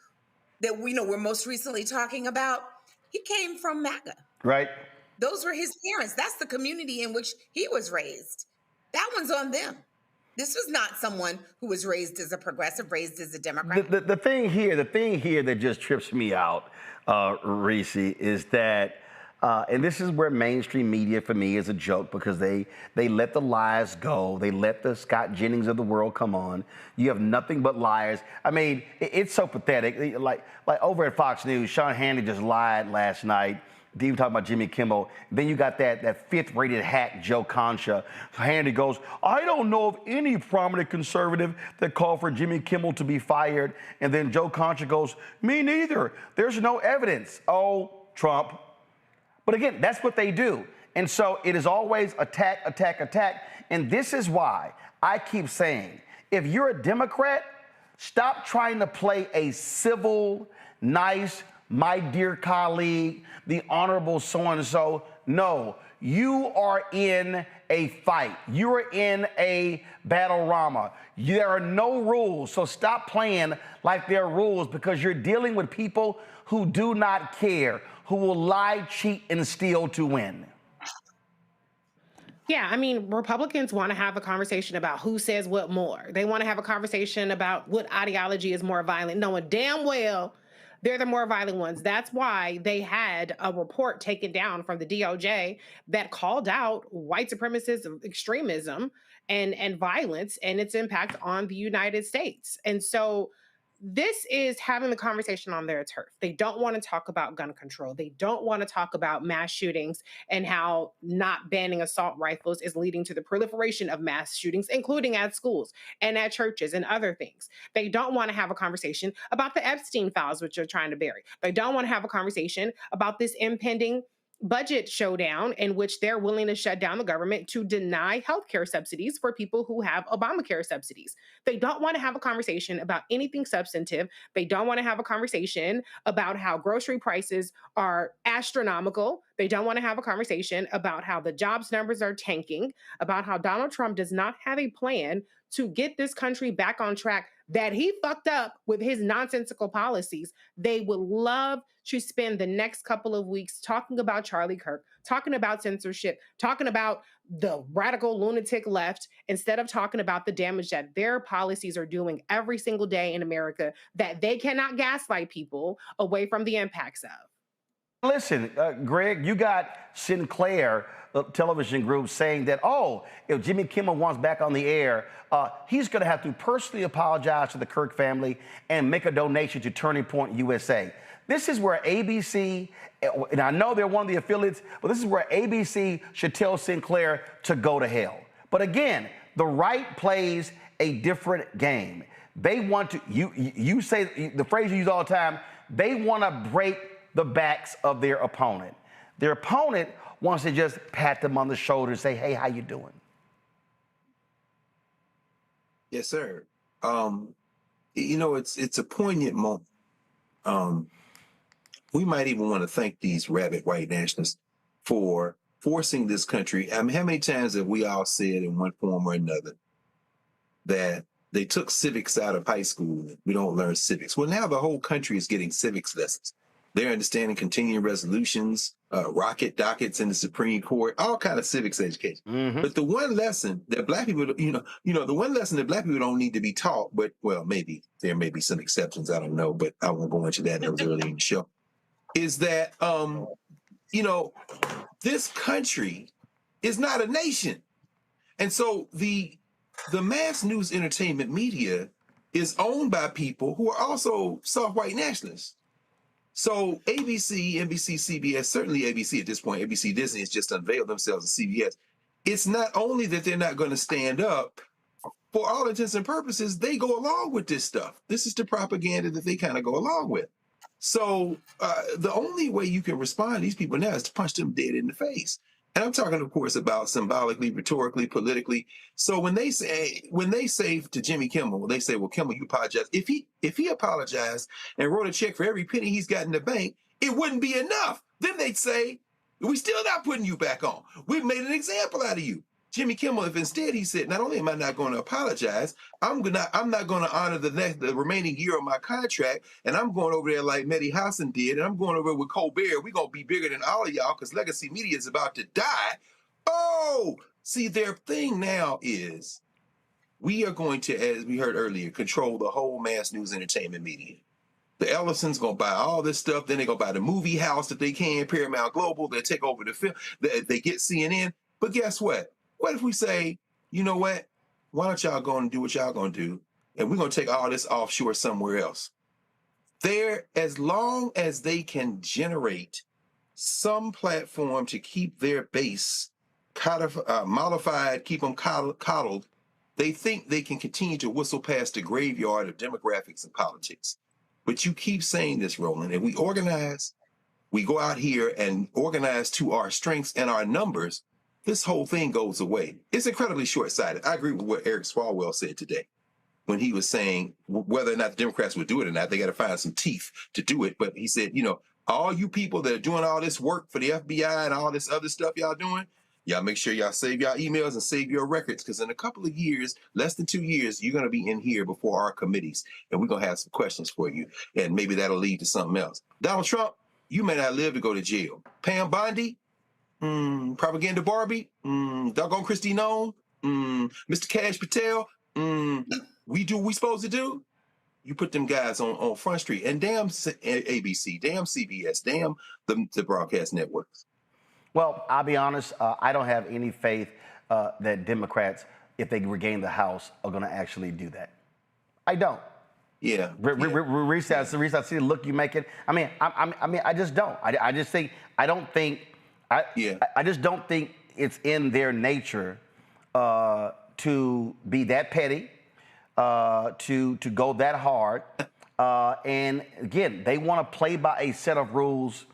that we're most recently talking about, he came from MAGA. Right. Those were his parents. That's the community in which he was raised. That one's on them. This was not someone who was raised as a progressive, raised as a Democrat. The thing here that just trips me out, Reese, is that, and this is where mainstream media for me is a joke, because they let the lies go. They let the Scott Jennings of the world come on. You have nothing but liars. I mean, it's so pathetic. Like over at Fox News, Sean Hannity just lied last night. Then you talk about Jimmy Kimmel. Then you got that fifth-rated hack, Joe Concha. Hannity goes, I don't know of any prominent conservative that called for Jimmy Kimmel to be fired. And then Joe Concha goes, me neither. There's no evidence. Oh, Trump. But again, that's what they do. And so it is always attack, attack, attack. And this is why I keep saying, if you're a Democrat, stop trying to play a civil, nice, my dear colleague, the honorable so-and-so. No, you are in a fight. You are in a battle-rama. There are no rules, so stop playing like there are rules, because you're dealing with people who do not care, who will lie, cheat, and steal to win. Yeah, I mean, Republicans want to have a conversation about who says what more. They want to have a conversation about what ideology is more violent, knowing damn well they're the more violent ones. That's why they had a report taken down from the DOJ that called out white supremacist extremism and violence and its impact on the United States. And so this is having the conversation on their turf. They don't want to talk about gun control. They don't want to talk about mass shootings and how not banning assault rifles is leading to the proliferation of mass shootings, including at schools and at churches and other things. They don't want to have a conversation about the Epstein files, which they're trying to bury. They don't want to have a conversation about this impending budget showdown in which they're willing to shut down the government to deny healthcare subsidies for people who have Obamacare subsidies. They don't want to have a conversation about anything substantive. They don't want to have a conversation about how grocery prices are astronomical. They don't want to have a conversation about how the jobs numbers are tanking, about how Donald Trump does not have a plan to get this country back on track that he fucked up with his nonsensical policies. They would love to spend the next couple of weeks talking about Charlie Kirk, talking about censorship, talking about the radical lunatic left, instead of talking about the damage that their policies are doing every single day in America that they cannot gaslight people away from the impacts of. Listen, Greg, you got Sinclair television group saying that, oh, if Jimmy Kimmel wants back on the air, he's going to have to personally apologize to the Kirk family and make a donation to Turning Point USA. This is where ABC, and I know they're one of the affiliates, but this is where ABC should tell Sinclair to go to hell. But again, the right plays a different game. They want to, you say the phrase you use all the time, they want to break the backs of their opponent. Their opponent wants to just pat them on the shoulder and say, hey, how you doing? Yes, sir. It's a poignant moment. We might even want to thank these rabid white nationalists for forcing this country. I mean, how many times have we all said in one form or another that they took civics out of high school? We don't learn civics. Well, now the whole country is getting civics lessons. They're understanding continuing resolutions, rocket dockets in the Supreme Court, all kind of civics education. Mm-hmm. But the one lesson that black people, the one lesson that black people don't need to be taught, but well, maybe there may be some exceptions, I don't know, but I won't go into that. That was early in the show. Is that, this country is not a nation. And so the mass news entertainment media is owned by people who are also soft white nationalists. So ABC, NBC, CBS, certainly ABC at this point, ABC Disney has just unveiled themselves as CBS. It's not only that they're not going to stand up, for all intents and purposes, they go along with this stuff. This is the propaganda that they kind of go along with. So the only way you can respond to these people now is to punch them dead in the face. And I'm talking, of course, about symbolically, rhetorically, politically. So when they say to Jimmy Kimmel, they say, well, Kimmel, you apologize. If he apologized and wrote a check for every penny he's got in the bank, it wouldn't be enough. Then they'd say, we still not putting you back on. We've made an example out of you. Jimmy Kimmel, if instead he said, not only am I not going to apologize, I'm not going to honor the remaining year of my contract, and I'm going over there like Mehdi Hassan did, and I'm going over with Colbert. We're going to be bigger than all of y'all because legacy media is about to die. Oh, see, their thing now is we are going to, as we heard earlier, control the whole mass news entertainment media. The Ellison's going to buy all this stuff. Then they're going to buy the movie house that they can, Paramount Global. They'll take over the film. They get CNN. But guess what? What if we say, you know what? Why don't y'all go and do what y'all going to do? And we're going to take all this offshore somewhere else. As long as they can generate some platform to keep their base mollified, keep them coddled, they think they can continue to whistle past the graveyard of demographics and politics. But you keep saying this, Roland, and we organize, we go out here and organize to our strengths and our numbers, this whole thing goes away. It's incredibly short-sighted. I agree with what Eric Swalwell said today when he was saying whether or not the Democrats would do it or not, they got to find some teeth to do it. But he said, all you people that are doing all this work for the FBI and all this other stuff y'all doing, y'all make sure y'all save y'all emails and save your records, because in a couple of years, less than 2 years, you're going to be in here before our committees, and we're going to have some questions for you, and maybe that'll lead to something else. Donald Trump, you may not live to go to jail. Pam Bondi, Propaganda Barbie, doggone Christy Nome, Mr. Cash Patel, we do what we supposed to do. You put them guys on Front Street, and damn ABC, damn CBS, damn the broadcast networks. Well, I'll be honest, I don't have any faith that Democrats, if they regain the House, are going to actually do that. I don't. Yeah. Reese, I see the look you making. I just don't. I just don't think it's in their nature to be that petty, to go that hard. And again, they want to play by a set of rules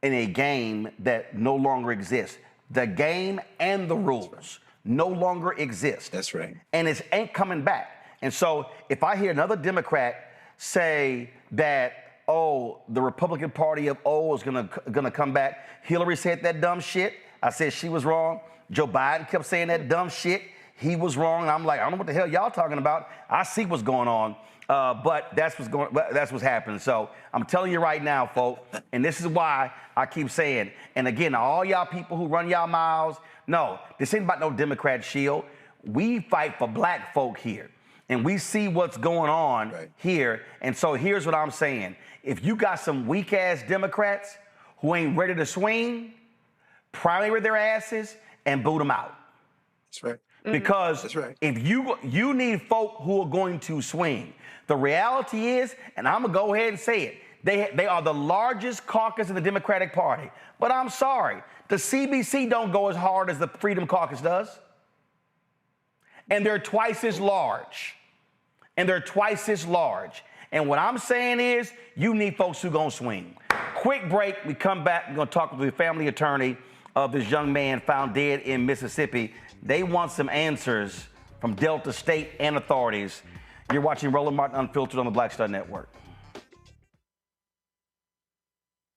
in a game that no longer exists. The game and the rules no longer exist. That's right. And it ain't coming back. And so if I hear another Democrat say that, the Republican Party of is gonna come back. Hillary said that dumb shit. I said she was wrong. Joe Biden kept saying that dumb shit. He was wrong. I'm like, I don't know what the hell y'all talking about. I see what's going on. But that's what's happening. So I'm telling you right now, folks, and this is why I keep saying, and again, all y'all people who run y'all mouths, no, this ain't about no Democrat shield. We fight for black folk here, and we see what's going on here. And so here's what I'm saying. If you got some weak-ass Democrats who ain't ready to swing, primary their asses and boot them out. That's right. Because if you need folk who are going to swing. The reality is, and I'm going to go ahead and say it, they are the largest caucus in the Democratic Party. But I'm sorry, the CBC don't go as hard as the Freedom Caucus does. And they're twice as large. And what I'm saying is, you need folks who are going to swing. Quick break. We come back. We're going to talk with the family attorney of this young man found dead in Mississippi. They want some answers from Delta State and authorities. You're watching Roland Martin Unfiltered on the Black Star Network.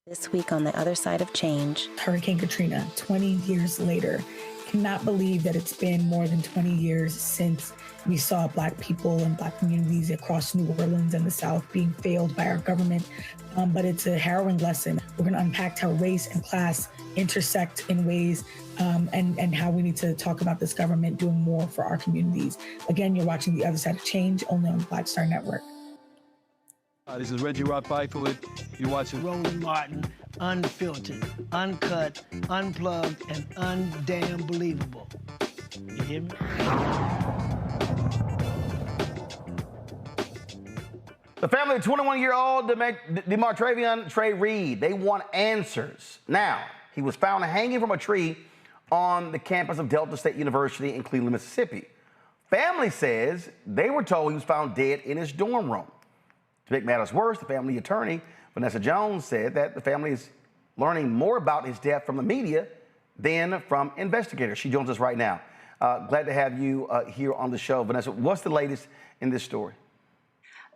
This week on The Other Side of Change. Hurricane Katrina, 20 years later. Cannot believe that it's been more than 20 years since we saw Black people and Black communities across New Orleans and the South being failed by our government. But it's a harrowing lesson. We're going to unpack how race and class intersect in ways and how we need to talk about this government doing more for our communities. Again, you're watching The Other Side of Change only on the Black Star Network. This is Reggie Rock Pfeiffer. You're watching Roland Martin, unfiltered, uncut, unplugged, and undamn believable. You hear me? The family of 21-year-old Demartravion Trey Reed, they want answers. Now, he was found hanging from a tree on the campus of Delta State University in Cleveland, Mississippi. Family says they were told he was found dead in his dorm room. To make matters worse, the family attorney, Vanessa Jones, said that the family is learning more about his death from the media than from investigators. She joins us right now. Glad to have you here on the show. Vanessa, what's the latest in this story?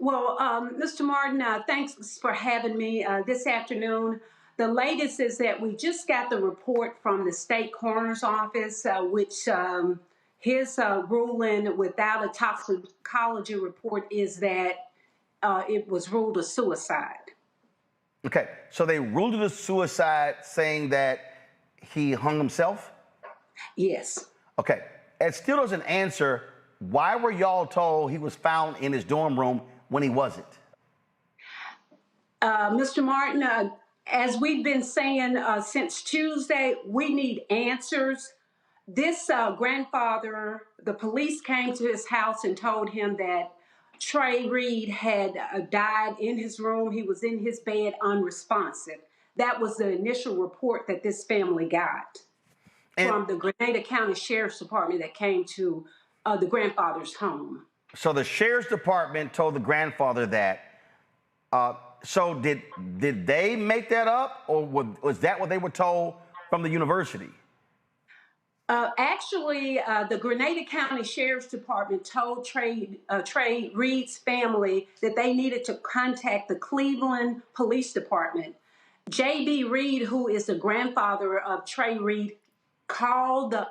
Well, Mr. Martin, thanks for having me this afternoon. The latest is that we just got the report from the state coroner's office, which his ruling without a toxicology report is that it was ruled a suicide. Okay, so they ruled it a suicide, saying that he hung himself? Yes. Okay, it still doesn't answer why were y'all told he was found in his dorm room when he wasn't? Mr. Martin, as we've been saying since Tuesday, we need answers. This grandfather, the police came to his house and told him that Trey Reed had died in his room. He was in his bed unresponsive. That was the initial report that this family got from the Grenada County Sheriff's Department that came to the grandfather's home. So the Sheriff's Department told the grandfather that. So did they make that up, or was that what they were told from the university? Actually, the Grenada County Sheriff's Department told Trey Reed's family that they needed to contact the Cleveland Police Department. J.B. Reed, who is the grandfather of Trey Reed, called the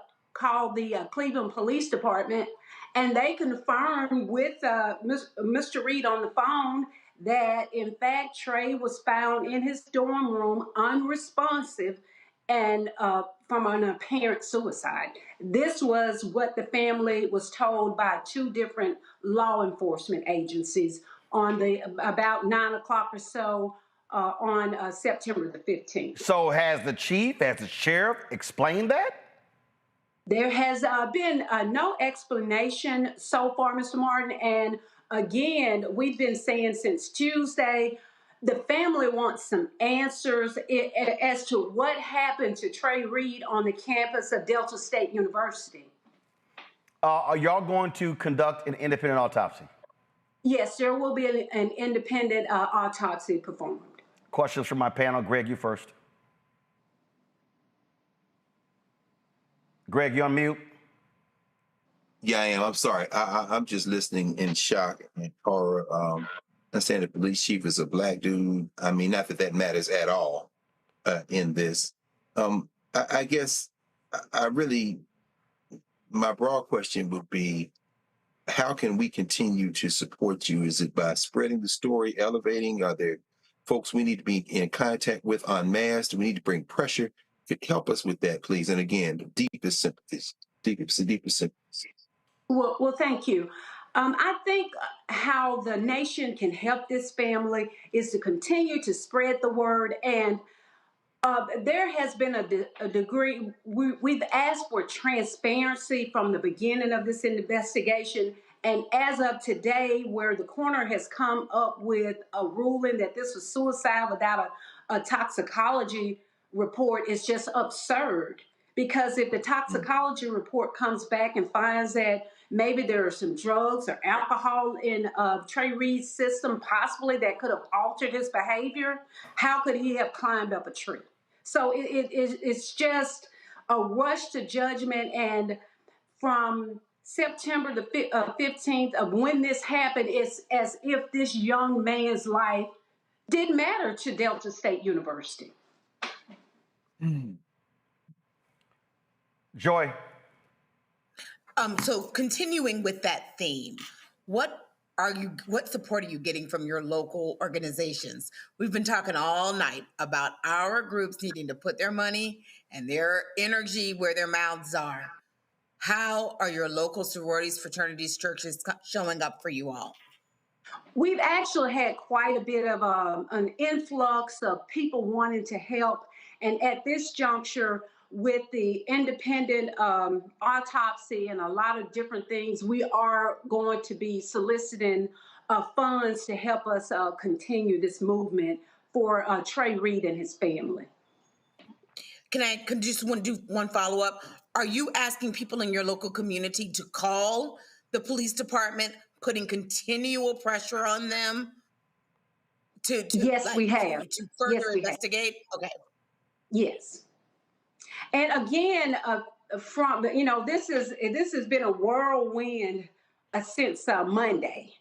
Cleveland Police Department, and they confirmed with Mr. Reed on the phone that, in fact, Trey was found in his dorm room unresponsive and from an apparent suicide. This was what the family was told by two different law enforcement agencies on about 9 o'clock or so on September the 15th. So has the sheriff explained that? There has been no explanation so far, Mr. Martin. And again, we've been saying since Tuesday, the family wants some answers as to what happened to Trey Reed on the campus of Delta State University. Are y'all going to conduct an independent autopsy? Yes, there will be an independent autopsy performed. Questions from my panel. Greg, you first. Greg, you on mute? Yeah, I am. I'm sorry. I'm just listening in shock and horror. I'm saying the police chief is a black dude. I mean, not that that matters at all in this. I guess my broad question would be, how can we continue to support you? Is it by spreading the story, elevating? Are there folks we need to be in contact with en masse? Do we need to bring pressure? Could help us with that, please. And again, the deepest sympathies, deepest sympathies. Well, thank you. I think how the nation can help this family is to continue to spread the word. And there has been a degree, we've asked for transparency from the beginning of this investigation. And as of today, where the coroner has come up with a ruling that this was suicide without a toxicology report, is just absurd. Because if the toxicology report comes back and finds that maybe there are some drugs or alcohol in Trey Reed's system, possibly that could have altered his behavior, how could he have climbed up a tree? So it's just a rush to judgment. And from September the 15th of when this happened, it's as if this young man's life didn't matter to Delta State University. Joy. So continuing with that theme, what support are you getting from your local organizations? We've been talking all night about our groups needing to put their money and their energy where their mouths are. How are your local sororities, fraternities, churches showing up for you all? We've actually had quite a bit of an influx of people wanting to help. And at this juncture, with the independent autopsy and a lot of different things, we are going to be soliciting funds to help us continue this movement for Trey Reed and his family. Can I just want to do one follow up? Are you asking people in your local community to call the police department, putting continual pressure on them to yes, we have. to further yes, we investigate? Have. Okay. Yes. And again, this has been a whirlwind since Monday,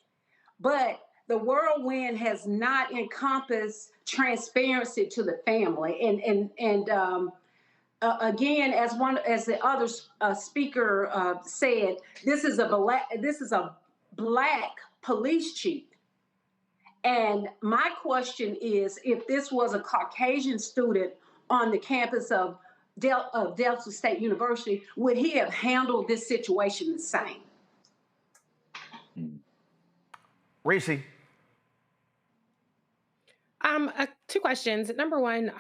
but the whirlwind has not encompassed transparency to the family. And again, as the other speaker said, this is a black police chief. And my question is, if this was a Caucasian student on the campus of Delta State University, would he have handled this situation the same? Reese. Two questions. Number one,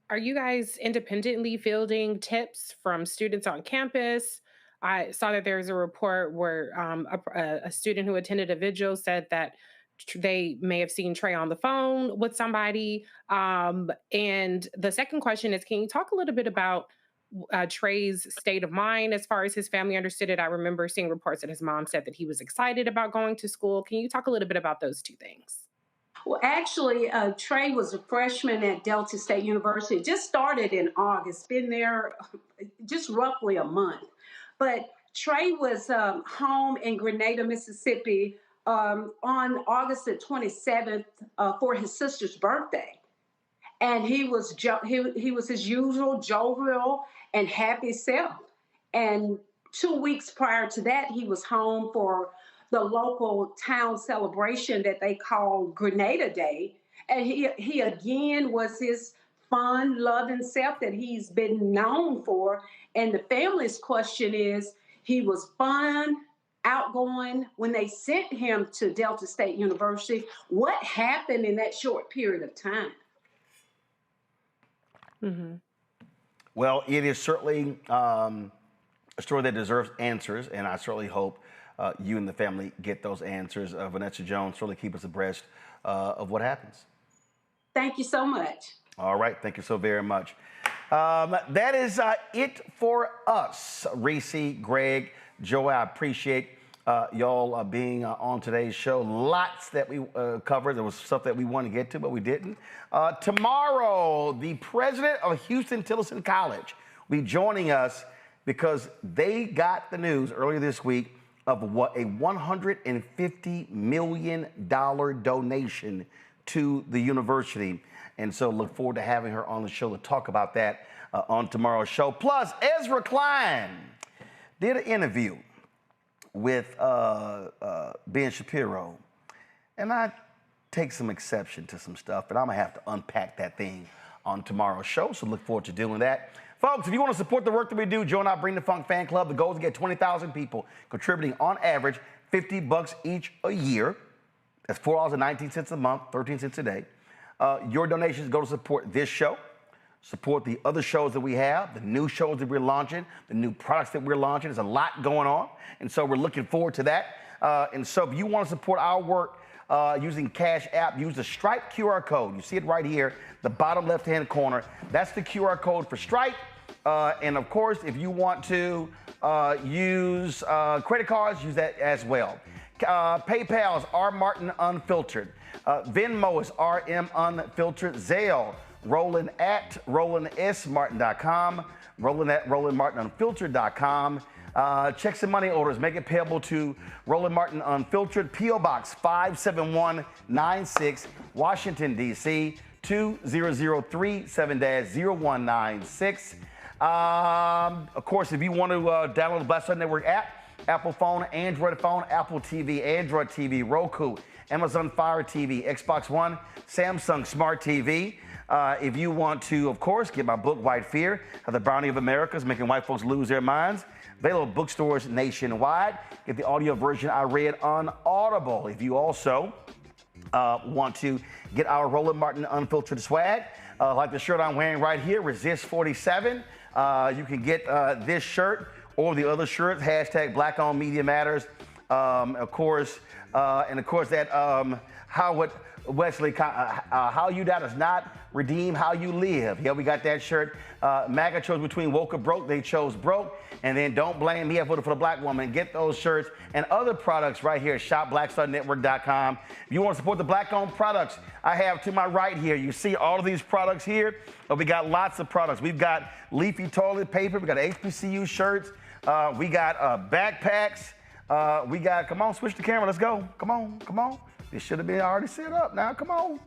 are you guys independently fielding tips from students on campus? I saw that there's a report where a student who attended a vigil said that they may have seen Trey on the phone with somebody. And the second question is, can you talk a little bit about Trey's state of mind as far as his family understood it? I remember seeing reports that his mom said that he was excited about going to school. Can you talk a little bit about those two things? Well, actually, Trey was a freshman at Delta State University. Just started in August, been there just roughly a month. But Trey was home in Grenada, Mississippi on August the 27th for his sister's birthday. And he was his usual jovial and happy self. And 2 weeks prior to that, he was home for the local town celebration that they call Grenada Day. And he again was his fun, loving self that he's been known for. And the family's question is, he was fun, outgoing. When they sent him to Delta State University, what happened in that short period of time? Mm-hmm. Well, it is certainly a story that deserves answers, and I certainly hope you and the family get those answers. Vanessa Jones, certainly keep us abreast of what happens. Thank you so much. All right, thank you so very much. That is it for us. Reese, Greg, Joey, I appreciate y'all being on today's show. Lots that we covered. There was stuff that we wanted to get to, but we didn't. Tomorrow, the president of Houston-Tillotson College will be joining us because they got the news earlier this week of what a $150 million donation to the university. And so look forward to having her on the show to talk about that on tomorrow's show. Plus, Ezra Klein did an interview with Ben Shapiro. And I take some exception to some stuff, but I'm going to have to unpack that thing on tomorrow's show. So look forward to doing that. Folks, if you want to support the work that we do, join our Bring the Funk fan club. The goal is to get 20,000 people contributing on average $50 each a year. That's $4.19 a month, 13 cents a day. Your donations go to support this show, support the other shows that we have, the new shows that we're launching, the new products that we're launching. There's a lot going on, and so we're looking forward to that. And so if you want to support our work using Cash App, use the Stripe QR code. You see it right here, the bottom left-hand corner. That's the QR code for Stripe. And of course, if you want to use credit cards, use that as well. PayPal is R Martin Unfiltered. Venmo is RM Unfiltered. Zelle, Roland at RolandSMartin.com. Roland at RolandMartinUnfiltered.com. Checks and money orders, make it payable to Roland Martin Unfiltered, P.O. Box 57196, Washington, D.C. 20037-0196. Of course, if you want to download the Black Star Network app, Apple phone, Android phone, Apple TV, Android TV, Roku, Amazon Fire TV, Xbox One, Samsung Smart TV. If you want to, of course, get my book, White Fear, How the Browning of America is Making White Folks Lose Their Minds. Available at bookstores nationwide. Get the audio version I read on Audible. If you also want to get our Roland Martin Unfiltered swag, like the shirt I'm wearing right here, Resist 47. You can get this shirt or the other shirts, hashtag Black Owned Media Matters. Of course, that Howard Wesley, how you does not redeem how you live. Yeah, we got that shirt. MAGA chose between woke or broke. They chose broke. And then don't blame me, I voted for the black woman. Get those shirts and other products right here at shopblackstarnetwork.com. If you want to support the black-owned products, I have to my right here. You see all of these products here. We got lots of products. We've got leafy toilet paper. We got HBCU shirts. We got backpacks. We got, come on, switch the camera. Let's go. Come on. This should have been already set up now. Come on.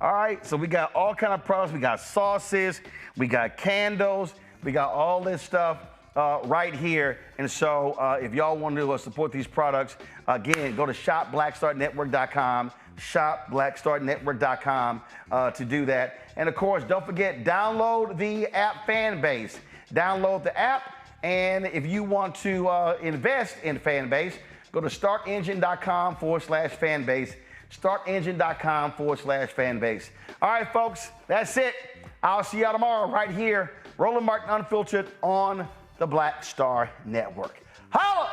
All right, so we got all kind of products. We got sauces. We got candles. We got all this stuff right here. And so if y'all want to support these products, again, go to shopblackstarnetwork.com, shopblackstarnetwork.com to do that. And of course, don't forget, download the app Fanbase. Download the app. And if you want to invest in Fanbase, go to startengine.com/Fanbase. startengine.com/Fanbase. All right, folks, that's it. I'll see y'all tomorrow right here. Roland Martin Unfiltered on the Black Star Network. Holla!